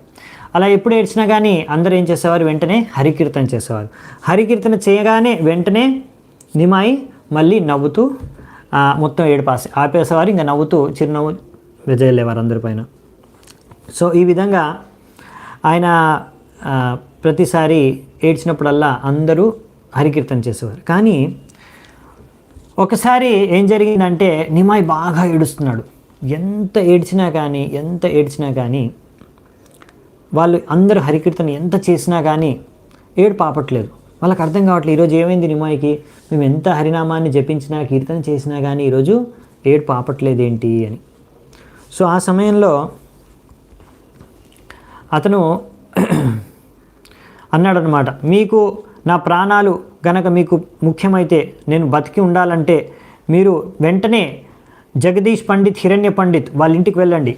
అలా ఎప్పుడు ఏడ్చినా కానీ అందరూ ఏం చేసేవారు, వెంటనే హరికీర్తన చేసేవారు. హరికీర్తన చేయగానే వెంటనే నిమాయి మళ్ళీ నవ్వుతూ మొత్తం ఆపేసేవారు. ఇంకా నవ్వుతూ చిరునవ్వు వెజయలేవారు అందరిపైన. సో ఈ విధంగా ఆయన ప్రతిసారి ఏడ్చినప్పుడల్లా అందరూ హరికీర్తన చేసేవారు. కానీ ఒకసారి ఏం జరిగిందంటే నిమాయి బాగా ఏడుస్తున్నాడు. ఎంత ఏడ్చినా కానీ వాళ్ళు అందరూ హరికీర్తన ఎంత చేసినా కానీ ఏడుపు ఆపట్లేదు. వాళ్ళకి అర్థం కావట్లేదు, ఈరోజు ఏమైంది నిమాయికి, మేము ఎంత హరినామాన్ని జపించినా కీర్తన చేసినా కానీ ఈరోజు ఏడుపు ఆపట్లేదు ఏంటి అని. సో ఆ సమయంలో అతను అన్నాడనమాట, మీకు నా ప్రాణాలు గనక మీకు ముఖ్యమైతే, నేను బతికి ఉండాలంటే మీరు వెంటనే జగదీష్ పండిత్, హిరణ్య పండిత్ వాళ్ళ ఇంటికి వెళ్ళండి.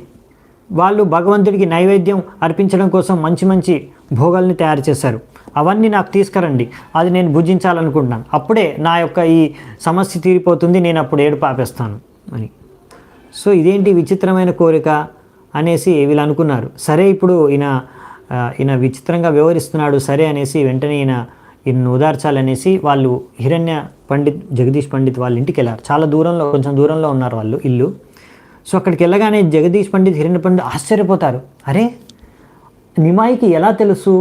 వాళ్ళు భగవంతుడికి నైవేద్యం అర్పించడం కోసం మంచి మంచి భోగాల్ని తయారు చేశారు. అవన్నీ నాకు తీసుకురండి, అది నేను భుజించాలనుకుంటున్నాను. అప్పుడే నా యొక్క ఈ సమస్య తీరిపోతుంది, నేను అప్పుడు ఏడుపు ఆపేస్తాను అని. సో ఇదేంటి విచిత్రమైన కోరిక అనేసి వీళ్ళు అనుకున్నారు. సరే ఇప్పుడు ఈయన విచిత్రంగా వ్యవహరిస్తున్నాడు సరే అనేసి వెంటనే ఈయన ఓదార్చాలనేసి వాళ్ళు హిరణ్య పండిత్, జగదీష్ పండిత్ వాళ్ళ ఇంటికి వెళ్ళారు. చాలా దూరంలో, కొంచెం దూరంలో ఉన్నారు వాళ్ళు ఇల్లు. సో అక్కడికి వెళ్ళగానే జగదీష్ పండిత్, హిరణ్య పండిత్ ఆశ్చర్యపోతారు. అరే నిమాయికి ఎలా తెలుసు,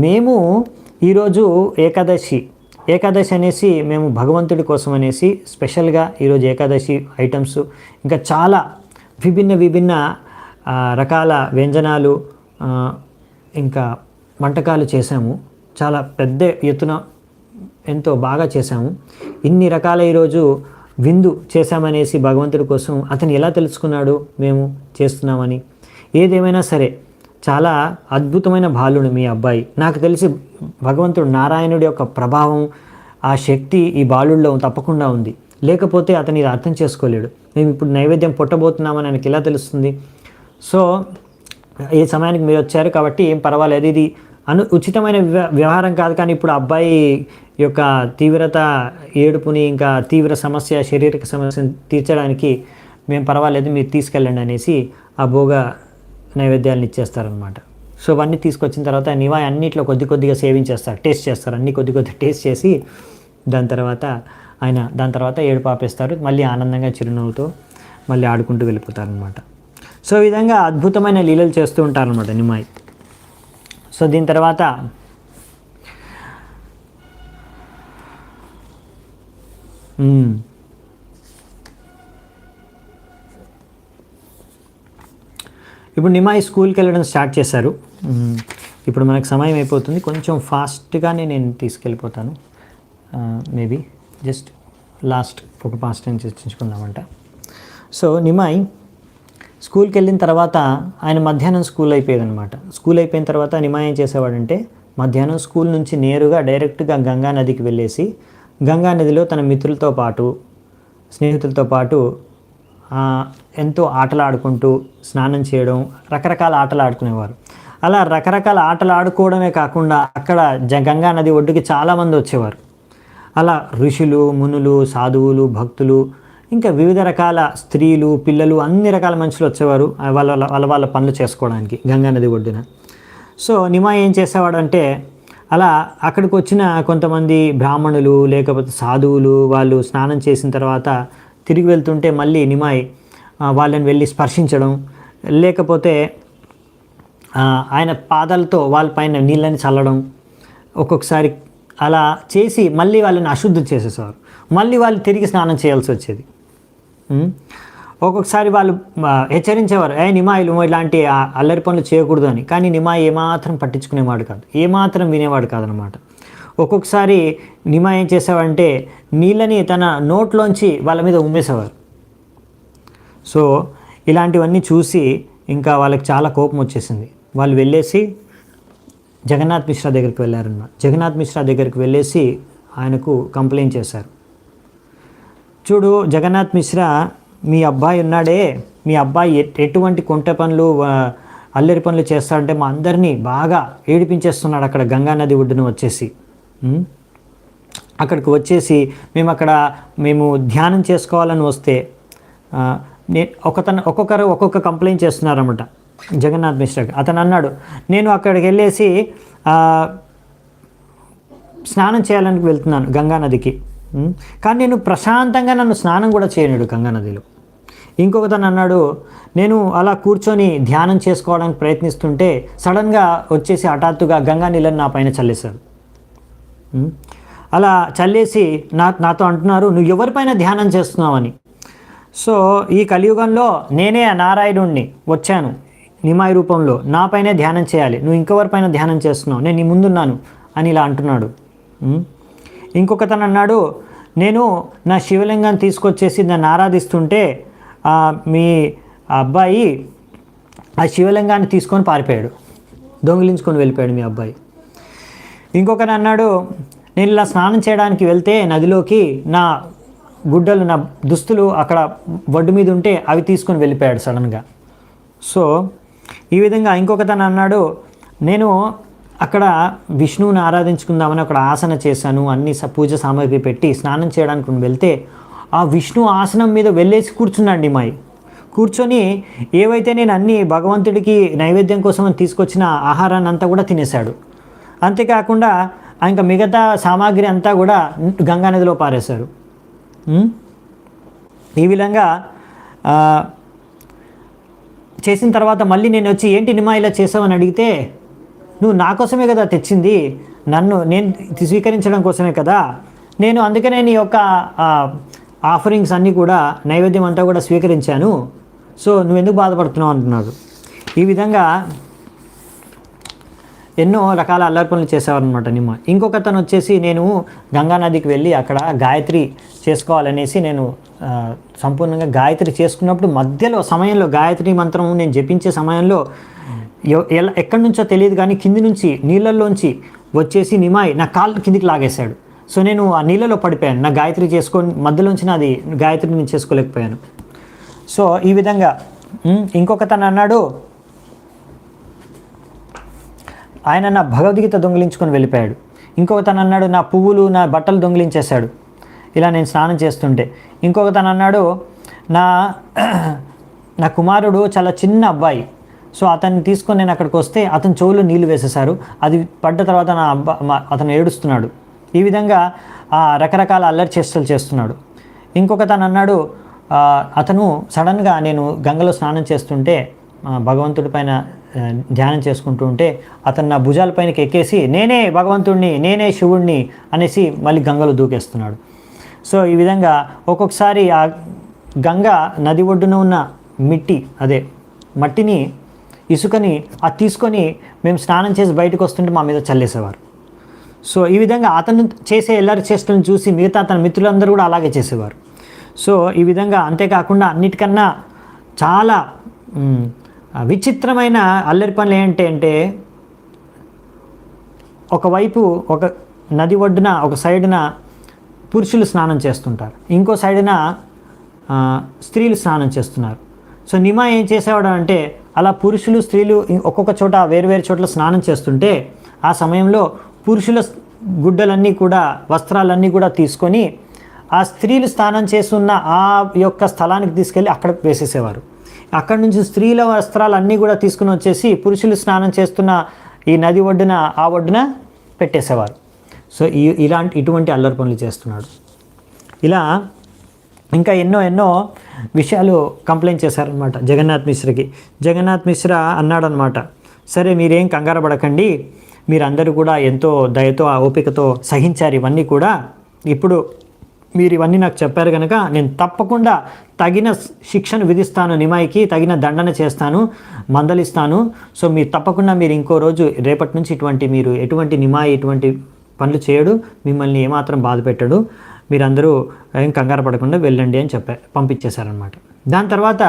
మేము ఈరోజు ఏకాదశి అనేసి మేము భగవంతుడి కోసం అనేసి స్పెషల్గా ఈరోజు ఏకాదశి ఐటమ్స్ ఇంకా చాలా విభిన్న రకాల వ్యంజనాలు ఇంకా వంటకాలు చేశాము. చాలా పెద్ద ఎత్తున ఎంతో బాగా చేశాము. ఇన్ని రకాల ఈరోజు విందు చేశామనేసి భగవంతుడి కోసం అతను ఎలా తెలుసుకున్నాడు మేము చేస్తున్నామని. ఏదేమైనా సరే చాలా అద్భుతమైన బాలుడు మీ అబ్బాయి. నాకు తెలిసి భగవంతుడు నారాయణుడి యొక్క ప్రభావం, ఆ శక్తి ఈ బాలుడిలో తప్పకుండా ఉంది. లేకపోతే అతను ఇది అర్థం చేసుకోలేడు. మేము ఇప్పుడు నైవేద్యం పుట్టబోతున్నామని ఆయనకి ఎలా తెలుస్తుంది. సో ఏ సమయానికి మీరు వచ్చారు కాబట్టి ఏం పర్వాలేదు, ఇది ఉచితమైన వ్యవహారం కాదు. కానీ ఇప్పుడు అబ్బాయి యొక్క తీవ్రత, ఏడుపుని ఇంకా తీవ్ర సమస్య, శారీరక సమస్యను తీర్చడానికి మేము పర్వాలేదు, మీరు తీసుకెళ్ళండి అనేసి ఆ భోగ నైవేద్యాలను ఇచ్చేస్తారనమాట. సో అవన్నీ తీసుకొచ్చిన తర్వాత నిమాయ్ అన్నిట్లో కొద్దిగా సేవించేస్తారు, టేస్ట్ చేస్తారు, అన్నీ కొద్ది టేస్ట్ చేసి దాని తర్వాత ఏడుపు ఆపేస్తారు, మళ్ళీ ఆనందంగా చిరునవ్వుతో మళ్ళీ ఆడుకుంటూ వెళ్ళిపోతారనమాట. సో ఈ విధంగా అద్భుతమైన లీలలు చేస్తూ ఉంటారనమాట నిమాయ్. సో దీని తర్వాత ఇప్పుడు నిమాయ్ స్కూల్కి వెళ్ళడం స్టార్ట్ చేశారు. ఇప్పుడు మనకు సమయం అయిపోతుంది, కొంచెం ఫాస్ట్గానే నేను తీసుకెళ్ళిపోతాను. మేబీ జస్ట్ లాస్ట్ ఒక పాస్ట్ టైం చర్చించుకుందామంట. సో నిమాయ్ స్కూల్కి వెళ్ళిన తర్వాత ఆయన మధ్యాహ్నం స్కూల్ అయిపోయేదనమాట. స్కూల్ అయిపోయిన తర్వాత నిమాయ్ ఏం చేసేవాడంటే మధ్యాహ్నం స్కూల్ నుంచి నేరుగా డైరెక్ట్గా గంగా నదికి వెళ్ళేసి గంగా నదిలో తన మిత్రులతో పాటు స్నేహితులతో పాటు ఎంతో ఆటలు ఆడుకుంటూ స్నానం చేయడం, రకరకాల ఆటలు ఆడుకునేవారు. అలా రకరకాల ఆటలు ఆడుకోవడమే కాకుండా అక్కడ గంగా నది ఒడ్డుకి చాలామంది వచ్చేవారు. అలా ఋషులు, మునులు, సాధువులు, భక్తులు, ఇంకా వివిధ రకాల స్త్రీలు, పిల్లలు, అన్ని రకాల మనుషులు వచ్చేవారు వాళ్ళ పనులు చేసుకోవడానికి గంగా నది ఒడ్డున. సో నిమాయ్ ఏం చేసేవాడంటే అలా అక్కడికి వచ్చిన కొంతమంది బ్రాహ్మణులు లేకపోతే సాధువులు వాళ్ళు స్నానం చేసిన తర్వాత తిరిగి వెళ్తుంటే మళ్ళీ నిమాయ్ వాళ్ళని వెళ్ళి స్పర్శించడం, లేకపోతే ఆయన పాదాలతో వాళ్ళపైన నీళ్ళని చల్లడం, ఒక్కొక్కసారి అలా చేసి మళ్ళీ వాళ్ళని అశుద్ధి చేసేసేవారు. మళ్ళీ వాళ్ళు తిరిగి స్నానం చేయాల్సి వచ్చేది. ఒక్కొక్కసారి వాళ్ళు హెచ్చరించేవారు, నిమాయ్ ఇలాంటి అల్లరి పనులు చేయకూడదు అని. కానీ నిమాయ్ ఏమాత్రం పట్టించుకునేవాడు కాదు, ఏమాత్రం వినేవాడు కాదనమాట. ఒక్కొక్కసారి నిమాయ్ ఏం చేసేవాడంటే నీళ్ళని తన నోట్లోంచి వాళ్ళ మీద ఉమ్మేసేవారు. సో ఇలాంటివన్నీ చూసి ఇంకా వాళ్ళకి చాలా కోపం వచ్చేసింది. వాళ్ళు వెళ్ళేసి జగన్నాథ్ మిశ్రా దగ్గరికి వెళ్ళారన్నమాట. జగన్నాథ్ మిశ్రా దగ్గరికి వెళ్ళేసి ఆయనకు కంప్లైంట్ చేశారు. చూడు జగన్నాథ్ మిశ్రా, మీ అబ్బాయి ఉన్నాడే, మీ అబ్బాయి ఎటువంటి కొంట పనులు అల్లరి పనులు చేస్తాడంటే మా అందరినీ బాగా ఏడిపించేస్తున్నాడు. అక్కడ గంగా నది ఒడ్డున వచ్చేసి అక్కడికి వచ్చేసి మేము ధ్యానం చేసుకోవాలని వస్తే ఒక్కొక్కరు ఒక్కొక్క కంప్లైంట్ చేస్తున్నారన్నమాట జగన్నాథ్ మిశ్రాకి. అతను అన్నాడు, నేను అక్కడికి వెళ్ళేసి స్నానం చేయాలని వెళ్తున్నాను గంగా నదికి, కానీ నేను ప్రశాంతంగా నన్ను స్నానం కూడా చేయలేడు గంగా నదిలో. ఇంకొకతను అన్నాడు, నేను అలా కూర్చొని ధ్యానం చేసుకోవడానికి ప్రయత్నిస్తుంటే సడన్గా వచ్చేసి హఠాత్తుగా గంగా నీళ్ళని నా పైన చల్లేశారు. అలా చల్లేసి నాతో అంటున్నారు, నువ్వు ఎవరిపైన ధ్యానం చేస్తున్నావని. సో ఈ కలియుగంలో నేనే నారాయణుణ్ణి వచ్చాను నిమాయ్ రూపంలో, నాపైనే ధ్యానం చేయాలి, నువ్వు ఇంకెవరిపైన ధ్యానం చేస్తున్నావు, నేను నీ ముందున్నాను అని ఇలా అంటున్నాడు. ఇంకొకతను అన్నాడు, నేను నా శివలింగాన్ని తీసుకొచ్చేసి నన్ను ఆరాధిస్తుంటే మీ అబ్బాయి ఆ శివలింగాన్ని తీసుకొని పారిపోయాడు, దొంగిలించుకొని వెళ్ళిపోయాడు మీ అబ్బాయి. ఇంకొకరు అన్నాడు, నేను ఇలా స్నానం చేయడానికి వెళ్తే నదిలోకి నా గుడ్డలు నా దుస్తులు అక్కడ ఒడ్డు మీద ఉంటే అవి తీసుకొని వెళ్ళిపోయాడు సడన్గా. సో ఈ విధంగా ఇంకొకతను అన్నాడు, నేను అక్కడ విష్ణువుని ఆరాధించుకుందామని అక్కడ ఆసన చేశాను, అన్ని పూజ సామాగ్రి పెట్టి స్నానం చేయడానికి వెళ్తే ఆ విష్ణు ఆసనం మీద వెళ్ళేసి కూర్చున్నాడు నిమాయ్. కూర్చొని ఏవైతే నేను అన్ని భగవంతుడికి నైవేద్యం కోసం తీసుకొచ్చిన ఆహారాన్ని అంతా కూడా తినేశాడు. అంతేకాకుండా ఇంకా మిగతా సామాగ్రి అంతా కూడా గంగా నదిలో పారేశారు. ఈ విధంగా చేసిన తర్వాత మళ్ళీ నేను వచ్చి ఏంటి నిమా ఇలా చేసావని అడిగితే, నువ్వు నా కోసమే కదా తెచ్చింది, నేను స్వీకరించడం కోసమే కదా, నేను అందుకనే నీ యొక్క ఆఫరింగ్స్ అన్నీ కూడా నైవేద్యం అంతా కూడా స్వీకరించాను, సో నువ్వెందుకు బాధపడుతున్నావు అంటున్నాడు. ఈ విధంగా ఎన్నో రకాల అల్లరి పనులు చేసేవారనమాట నిమ్మ. ఇంకొకతను వచ్చేసి నేను గంగా నదికి వెళ్ళి అక్కడ గాయత్రి చేసుకోవాలనేసి నేను సంపూర్ణంగా గాయత్రి చేసుకున్నప్పుడు మధ్యలో సమయంలో గాయత్రి మంత్రం నేను జపించే సమయంలో ఎక్కడి నుంచో తెలియదు కానీ కింది నుంచి నీళ్ళల్లోంచి వచ్చేసి నిమాయ్ నా కాళ్ళు కిందికి లాగేశాడు. సో నేను ఆ నీళ్ళలో పడిపోయాను, నా గాయత్రి చేసుకొని మధ్యలోంచి నాది గాయత్రి నేను చేసుకోలేకపోయాను. సో ఈ విధంగా ఇంకొకతను అన్నాడు, ఆయన నా భగవద్గీత దొంగిలించుకొని వెళ్ళిపోయాడు. ఇంకొకతను అన్నాడు, నా పువ్వులు నా బట్టలు దొంగిలించేశాడు ఇలా నేను స్నానం చేస్తుంటే. ఇంకొకతను అన్నాడు, నా కుమారుడు చాలా చిన్న అబ్బాయి, సో అతన్ని తీసుకొని నేను అక్కడికి వస్తే అతని చెవులో నీళ్లు వేసేశారు. అది పడ్డ తర్వాత అతను ఏడుస్తున్నాడు. ఈ విధంగా రకరకాల అల్లరి చేష్టలు చేస్తున్నాడు. ఇంకొక తను అన్నాడు, అతను సడన్గా నేను గంగలో స్నానం చేస్తుంటే భగవంతుడి పైన ధ్యానం చేసుకుంటూ ఉంటే అతను నా భుజాలపైనకి ఎక్కేసి నేనే భగవంతుడిని, నేనే శివుణ్ణి అనేసి మళ్ళీ గంగలో దూకేస్తున్నాడు. సో ఈ విధంగా ఒక్కొక్కసారి ఆ గంగ నది ఒడ్డున ఉన్న మట్టిని ఇసుకని అది తీసుకొని మేము స్నానం చేసి బయటకు వస్తుంటే మా మీద చల్లేసేవారు. సో ఈ విధంగా అతను చేసే ఎల్లరి చేష్టలను చూసి మిగతా తన మిత్రులందరూ కూడా అలాగే చేసేవారు. సో ఈ విధంగా అంతేకాకుండా అన్నిటికన్నా చాలా విచిత్రమైన అల్లరి పనులు ఏంటంటే ఒకవైపు ఒక నది ఒడ్డున ఒక సైడున పురుషులు స్నానం చేస్తుంటారు, ఇంకో సైడున స్త్రీలు స్నానం చేస్తున్నారు. సో నిమా ఏం చేసేవాడు అంటే అలా పురుషులు స్త్రీలు ఒక్కొక్క చోట వేరువేరు చోట్ల స్నానం చేస్తుంటే ఆ సమయంలో పురుషుల గుడ్డలన్నీ కూడా వస్త్రాలన్నీ కూడా తీసుకొని ఆ స్త్రీలు స్నానం చేస్తున్న ఆ యొక్క స్థలానికి తీసుకెళ్ళి అక్కడ వేసేసేవారు. అక్కడ నుంచి స్త్రీల వస్త్రాలన్నీ కూడా తీసుకుని వచ్చేసి పురుషులు స్నానం చేస్తున్న ఈ నది ఒడ్డున ఆ ఒడ్డున పెట్టేసేవారు. సో ఇటువంటి అల్లరి పనులు చేస్తున్నాడు. ఇలా ఇంకా ఎన్నో విషయాలు కంప్లైంట్ చేశారనమాట జగన్నాథ్ మిశ్రకి. జగన్నాథ్ మిశ్ర అన్నాడనమాట, సరే మీరేం కంగారు పడకండి, మీరందరూ కూడా ఎంతో దయతో ఓపికతో సహించారు ఇవన్నీ కూడా. ఇప్పుడు మీరు ఇవన్నీ నాకు చెప్పారు కనుక నేను తప్పకుండా తగిన శిక్షను విధిస్తాను, నిమాయికి తగిన దండన చేస్తాను, మందలిస్తాను. సో మీరు తప్పకుండా మీరు ఇంకో రోజు రేపటి నుంచి మీరు ఎటువంటి నిమాయి ఎటువంటి పనులు చేయడు, మిమ్మల్ని ఏమాత్రం బాధ పెట్టడు, మీరందరూ ఏం కంగారు పడకుండా వెళ్ళండి అని పంపించేశారనమాట. దాని తర్వాత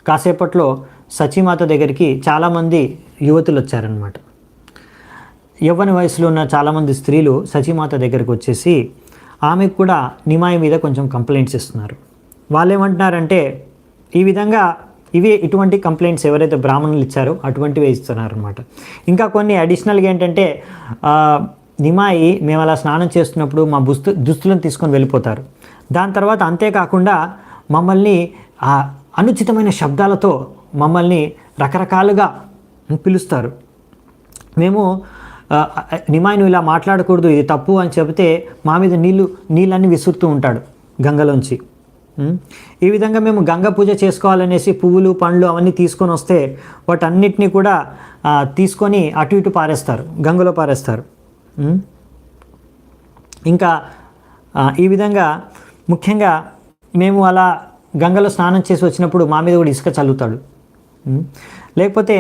కాసేపట్లో సచీమాత దగ్గరికి చాలామంది యువతులు వచ్చారనమాట. యవ్వన వయసులో ఉన్న చాలామంది స్త్రీలు సచీమాత దగ్గరికి వచ్చేసి ఆమెకు కూడా నిమాయి మీద కొంచెం కంప్లైంట్స్ ఇస్తున్నారు. వాళ్ళు ఏమంటున్నారంటే ఈ విధంగా ఇటువంటి కంప్లైంట్స్ ఎవరైతే బ్రాహ్మణులు ఇచ్చారో అటువంటివే ఇస్తున్నారనమాట. ఇంకా కొన్ని అడిషనల్గా ఏంటంటే నిమాయి మేము అలా స్నానం చేస్తున్నప్పుడు మా దుస్తులను తీసుకొని వెళ్ళిపోతారు. దాని తర్వాత అంతేకాకుండా మమ్మల్ని అనుచితమైన శబ్దాలతో మమ్మల్ని రకరకాలుగా పిలుస్తారు. మేము నిమాయిని ఇలా మాట్లాడకూడదు, ఇది తప్పు అని చెబితే మా మీద నీళ్ళన్నీ విసురుతూ ఉంటాడు గంగలోంచి. ఈ విధంగా మేము గంగ పూజ చేసుకోవాలనేసి పువ్వులు పండ్లు అవన్నీ తీసుకొని వస్తే వాటన్నిటినీ కూడా తీసుకొని అటు ఇటు పారేస్తారు, గంగలో పారేస్తారు. ఇంకా ఈ విధంగా ముఖ్యంగా మేము అలా గంగలో స్నానం చేసి వచ్చినప్పుడు మా మీద కూడా ఇసుక చల్లుతాడు. లేకపోతే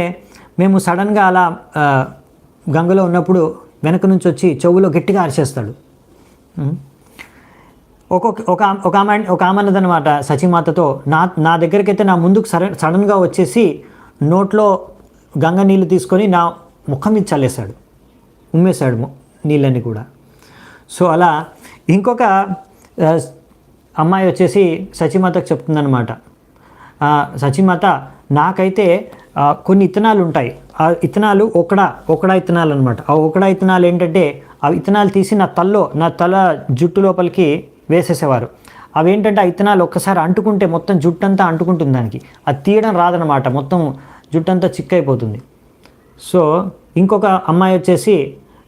మేము సడన్గా అలా గంగలో ఉన్నప్పుడు వెనక నుంచి వచ్చి చెవులో గట్టిగా అరిచేస్తాడు. ఒక ఆమె అన్నదనమాట సచీమాతతో, నా దగ్గరికి అయితే నా ముందుకు సడన్గా వచ్చేసి నోట్లో గంగ నీళ్ళు తీసుకొని నా ముఖం మీద చల్లేశాడు, ఉమ్మేశాడు నీళ్ళని కూడా. సో అలా ఇంకొక అమ్మాయి వచ్చేసి సచీమాతకు చెప్తుందనమాట, సచీమాత నాకైతే కొన్ని ఇత్తనాలు ఉంటాయి, ఆ ఇత్తనాలు ఒకడా ఇత్తనాలు అనమాట. ఆ ఒకడా ఇత్తనాలు ఏంటంటే ఆ ఇత్తనాలు తీసి నా తల జుట్టు లోపలికి వేసేసేవారు. అవి ఏంటంటే ఆ ఇత్తనాలు ఒక్కసారి అంటుకుంటే మొత్తం జుట్టంతా అంటుకుంటుంది, దానికి అది తీయడం రాదనమాట, మొత్తం జుట్టంతా చిక్కైపోతుంది. సో ఇంకొక అమ్మాయి వచ్చేసి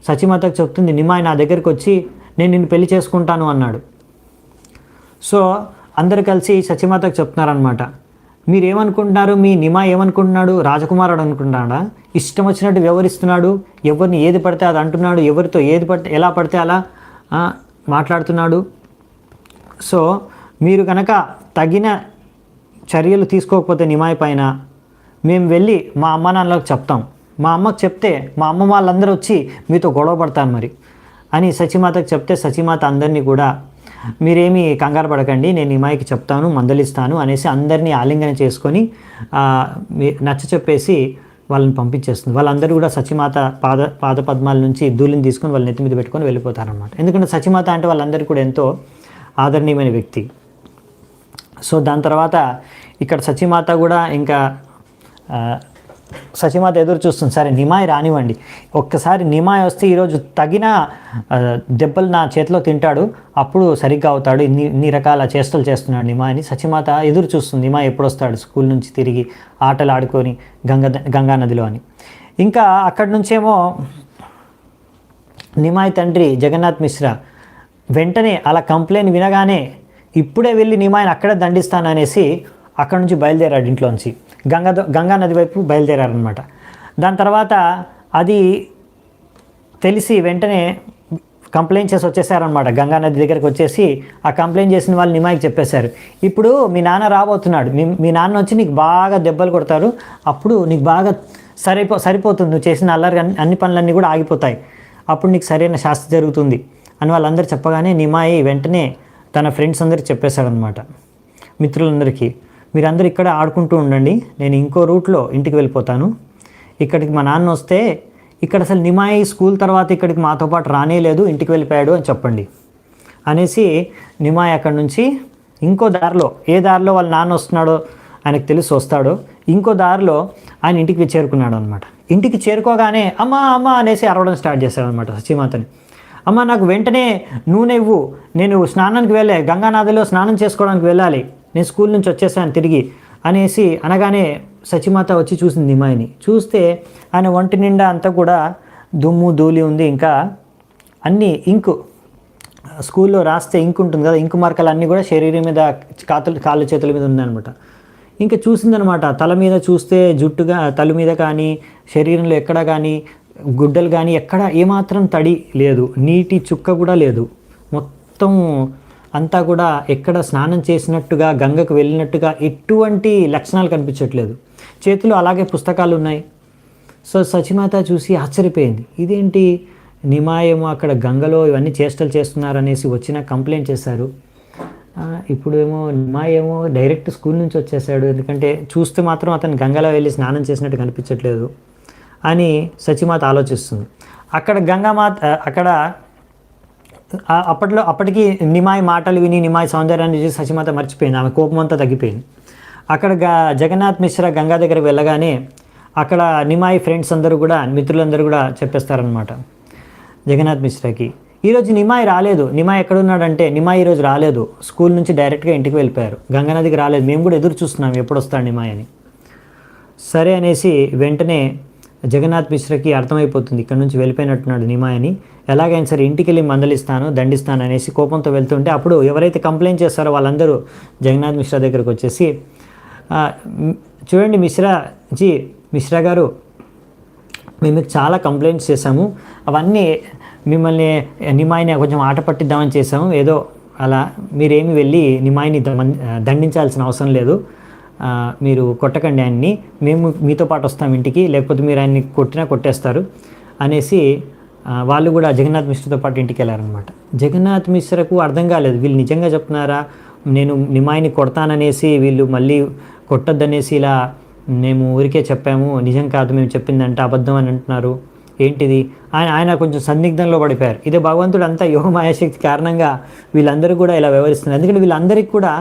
సచీమాతకు చెప్తుంది, నిమాయి నా దగ్గరికి వచ్చి నేను నిన్ను పెళ్లి చేసుకుంటాను అన్నాడు. సో అందరు కలిసి సచీమాతకు చెప్తున్నారనమాట, మీరేమనుకుంటున్నారు, మీ నిమా ఏమనుకుంటున్నాడు, రాజకుమారుడు అనుకుంటున్నాడా, ఇష్టం వచ్చినట్టు వ్యవహరిస్తున్నాడు, ఎవరిని ఏది పడితే అది అంటున్నాడు, ఎవరితో ఎలా పడితే అలా మాట్లాడుతున్నాడు. సో మీరు కనుక తగిన చర్యలు తీసుకోకపోతే నిమాయి పైన మేము వెళ్ళి మా అమ్మ నాన్నలకు చెప్తాం, మా అమ్మకు చెప్తే మా అమ్మ వాళ్ళందరూ వచ్చి మీతో గొడవ పడతారు మరి అని సచీమాతకు చెప్తే సచీమాత అందరినీ కూడా మీరేమీ కంగారు పడకండి, నేను నిమాయికి చెప్తాను, మందలిస్తాను అనేసి అందరినీ ఆలింగనం చేసుకొని నచ్చ చెప్పేసి వాళ్ళని పంపించేస్తుంది. వాళ్ళందరూ కూడా సచీమాత పాద పద్మాల నుంచి ధూళిని తీసుకొని వాళ్ళ నెత్తి మీద పెట్టుకొని వెళ్ళిపోతారనమాట. ఎందుకంటే సచీమాత అంటే వాళ్ళందరికీ కూడా ఎంతో ఆదరణీయమైన వ్యక్తి. సో దాని తర్వాత ఇక్కడ సచీమాత కూడా ఇంకా సచిమాత ఎదురు చూస్తుంది, సరే నిమాయి రానివ్వండి, ఒక్కసారి నిమాయి వస్తే ఈరోజు తగిన దెబ్బలు నా చేతిలో తింటాడు, అప్పుడు సరిగ్గా అవుతాడు, ఇన్ని రకాల చేష్టలు చేస్తున్నాడు నిమాయిని. సచిమాత ఎదురు చూస్తుంది నిమాయి ఎప్పుడు వస్తాడు స్కూల్ నుంచి తిరిగి ఆటలు ఆడుకొని గంగా నదిలో అని. ఇంకా అక్కడి నుంచేమో నిమాయి తండ్రి జగన్నాథ్ మిశ్రా వెంటనే అలా కంప్లైంట్ వినగానే ఇప్పుడే వెళ్ళి నిమాయిని అక్కడే దండిస్తాననేసి అక్కడ నుంచి బయలుదేరాడు, ఇంట్లోంచి గంగా నది వైపు బయలుదేరారనమాట. దాని తర్వాత అది తెలిసి వెంటనే కంప్లైంట్ చేసి వచ్చేసారనమాట. గంగా నది దగ్గరికి వచ్చేసి ఆ కంప్లైంట్ చేసిన వాళ్ళు నిమాయికి చెప్పేశారు, ఇప్పుడు మీ నాన్న రాబోతున్నాడు, మీ నాన్న వచ్చి నీకు బాగా దెబ్బలు కొడతారు, అప్పుడు నీకు బాగా సరిపోతుంది, నువ్వు చేసిన అల్లరి అన్ని పనులన్నీ కూడా ఆగిపోతాయి, అప్పుడు నీకు సరైన శాస్తి జరుగుతుంది అని వాళ్ళందరూ చెప్పగానే నిమాయి వెంటనే తన ఫ్రెండ్స్ అందరికి చెప్పేశాడనమాట, మిత్రులందరికీ, మీరందరూ ఇక్కడ ఆడుకుంటూ ఉండండి, నేను ఇంకో రూట్లో ఇంటికి వెళ్ళిపోతాను, ఇక్కడికి మా నాన్న వస్తే ఇక్కడ అసలు నిమాయి స్కూల్ తర్వాత ఇక్కడికి మాతో పాటు రానేలేదు, ఇంటికి వెళ్ళిపోయాడు అని చెప్పండి అనేసి నిమాయి అక్కడి నుంచి ఇంకో దారిలో, ఏ దారిలో వాళ్ళ నాన్న వస్తున్నాడో ఆయనకు తెలిసి వస్తాడో ఇంకో దారిలో ఆయన ఇంటికి చేరుకున్నాడు అనమాట. ఇంటికి చేరుకోగానే అమ్మ అమ్మ అనేసి అరవడం స్టార్ట్ చేశాడు అనమాట సచిమాతని. అమ్మ నాకు వెంటనే నూనె ఇవ్వు, నేను స్నానానికి వెళ్ళే గంగానదిలో స్నానం చేసుకోవడానికి వెళ్ళాలి, నేను స్కూల్ నుంచి వచ్చేసాను తిరిగి అనేసి అనగానే సచిమాత వచ్చి చూసింది నిమాయిని. చూస్తే ఆయన ఒంటి నిండా అంతా కూడా దుమ్ము ధూళి ఉంది, ఇంకా అన్నీ ఇంకు, స్కూల్లో రాస్తే ఇంకు ఉంటుంది కదా, ఇంకు మార్కలు అన్నీ కూడా శరీరం మీద కాళ్ళు చేతుల మీద ఉందన్నమాట. ఇంకా చూసిందనమాట, తల మీద చూస్తే జుట్టుగా తల మీద కానీ శరీరంలో ఎక్కడ కానీ గుడ్డలు కానీ ఎక్కడ ఏమాత్రం తడి లేదు, నీటి చుక్క కూడా లేదు, మొత్తం అంతా కూడా ఎక్కడ స్నానం చేసినట్టుగా గంగకు వెళ్ళినట్టుగా ఎటువంటి లక్షణాలు కనిపించట్లేదు. చేతిలో అలాగే పుస్తకాలు ఉన్నాయి. సో సచిమాత చూసి ఆశ్చర్యపోయింది, ఇదేంటి నిమాయేమో అక్కడ గంగలో ఇవన్నీ చేష్టలు చేస్తున్నారనేసి వచ్చిన కంప్లైంట్ చేశారు, ఇప్పుడు నిమాయేమో డైరెక్ట్ స్కూల్ నుంచి వచ్చేసాడు, ఎందుకంటే చూస్తే మాత్రం అతను గంగలో వెళ్ళి స్నానం చేసినట్టు కనిపించట్లేదు అని సచిమాత ఆలోచిస్తుంది. అక్కడ గంగామాత అక్కడ అప్పటికి నిమాయి మాటలు విని నిమాయి సౌందర్యాన్ని చూసి సచిమాత మర్చిపోయింది, ఆమె కోపం అంతా తగ్గిపోయింది. అక్కడ జగన్నాథ్ మిశ్రా గంగా దగ్గరికి వెళ్ళగానే అక్కడ నిమాయి ఫ్రెండ్స్ అందరూ కూడా మిత్రులందరూ కూడా చెప్పేస్తారనమాట జగన్నాథ్ మిశ్రాకి, ఈరోజు నిమాయి రాలేదు, నిమాయి ఎక్కడున్నాడంటే నిమాయి ఈరోజు రాలేదు, స్కూల్ నుంచి డైరెక్ట్గా ఇంటికి వెళ్ళిపోయారు, గంగా నదికి రాలేదు, మేము కూడా ఎదురు చూస్తున్నాం ఎప్పుడు వస్తాడు నిమాయి అని. సరే అనేసి వెంటనే జగన్నాథ్ మిశ్రాకి అర్థమైపోతుంది ఇక్కడ నుంచి వెళ్ళిపోయినట్టున్నాడు నిమాయి అని. ఎలాగైనా సరే ఇంటికి వెళ్ళి మందలిస్తాను దండిస్తాను అనేసి కోపంతో వెళ్తుంటే అప్పుడు ఎవరైతే కంప్లైంట్ చేస్తారో వాళ్ళందరూ జగన్నాథ్ మిశ్రా దగ్గరకు వచ్చేసి, చూడండి మిశ్రా గారు, మేము మీకు చాలా కంప్లైంట్స్ చేశాము, అవన్నీ మిమ్మల్ని నిమాయిని కొంచెం ఆట పట్టిద్దామని చేసాము, ఏదో అలా మీరేమి వెళ్ళి నిమాయిని దండించాల్సిన అవసరం లేదు, మీరు కొట్టకండి ఆయన్ని, మేము మీతో పాటు వస్తాం ఇంటికి, లేకపోతే మీరు ఆయన్ని కొట్టేస్తారు అనేసి వాళ్ళు కూడా జగన్నాథ్ మిశ్రాతో పాటు ఇంటికి వెళ్ళారనమాట. జగన్నాథ్ మిశ్రకు అర్థం కాలేదు, వీళ్ళు నిజంగా చెప్తున్నారా, నేను నిమాయిని కొడతాననేసి వీళ్ళు మళ్ళీ కొట్టొద్దనేసి ఇలా మేము ఊరికే చెప్పాము, నిజం కాదు మేము చెప్పిందంటే అబద్ధం అని అంటున్నారు, ఏంటిది ఆయన కొంచెం సందిగ్ధంలో పడిపోయారు. ఇదే భగవంతుడు అంతా యోగమాయాశక్తి కారణంగా వీళ్ళందరూ కూడా ఇలా వ్యవహరిస్తున్నారు. ఎందుకంటే వీళ్ళందరికీ కూడా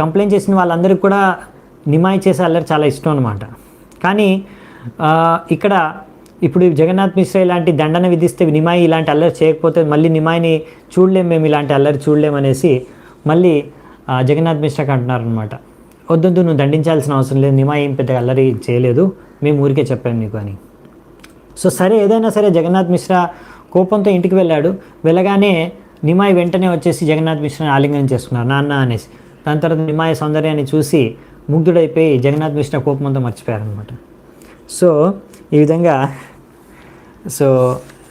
కంప్లైంట్ చేసిన వాళ్ళందరికీ కూడా నిమాయి చేసే అల్లరి చాలా ఇష్టం అనమాట. కానీ ఇక్కడ ఇప్పుడు జగన్నాథ్ మిశ్రా ఇలాంటి దండన విధిస్తే నిమాయి ఇలాంటి అల్లరి చేయకపోతే మళ్ళీ నిమాయిని చూడలేం, మేము ఇలాంటి అల్లరి చూడలేమనేసి మళ్ళీ జగన్నాథ్ మిశ్రాకి అంటున్నారనమాట, వద్దొద్దు నువ్వు దండించాల్సిన అవసరం లేదు, నిమాయి ఏం పెద్ద అల్లరి చేయలేదు, మేము ఊరికే చెప్పాము నీకు అని. సో సరే ఏదైనా సరే జగన్నాథ్ మిశ్రా కోపంతో ఇంటికి వెళ్ళాడు. వెళ్ళగానే నిమాయి వెంటనే వచ్చేసి జగన్నాథ్ మిశ్రాని ఆలింగనం చేసుకున్నారు నాన్న అనేసి. దాని తర్వాత నిమాయి సౌందర్యాన్ని చూసి ముగ్ధుడైపోయి జగన్నాథ్ మిశ్రా కోపంతో మర్చిపోయారనమాట. సో ఈ విధంగా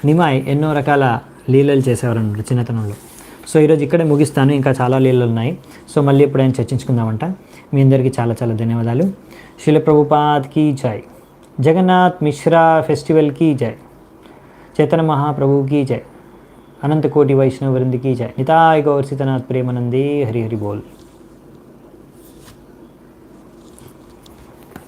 నిమాయి ఎన్నో రకాల లీలలు చేసేవారనమాట చిన్నతనంలో. సో ఈరోజు ఇక్కడే ముగిస్తాను, ఇంకా చాలా లీలలు ఉన్నాయి. సో మళ్ళీ ఎప్పుడైనా చర్చించుకుందామంట. మీ అందరికీ చాలా చాలా ధన్యవాదాలు. శిల ప్రభుపాద్ కీ జై, జగన్నాథ్ మిశ్రా ఫెస్టివల్ की जय, चैतन्य महाप्रभु की जय, अनंत कोटि वैष्णव वृंद की जय, निताय गौर सीतनाथ प्रेमानंदे हरि हरि बोल.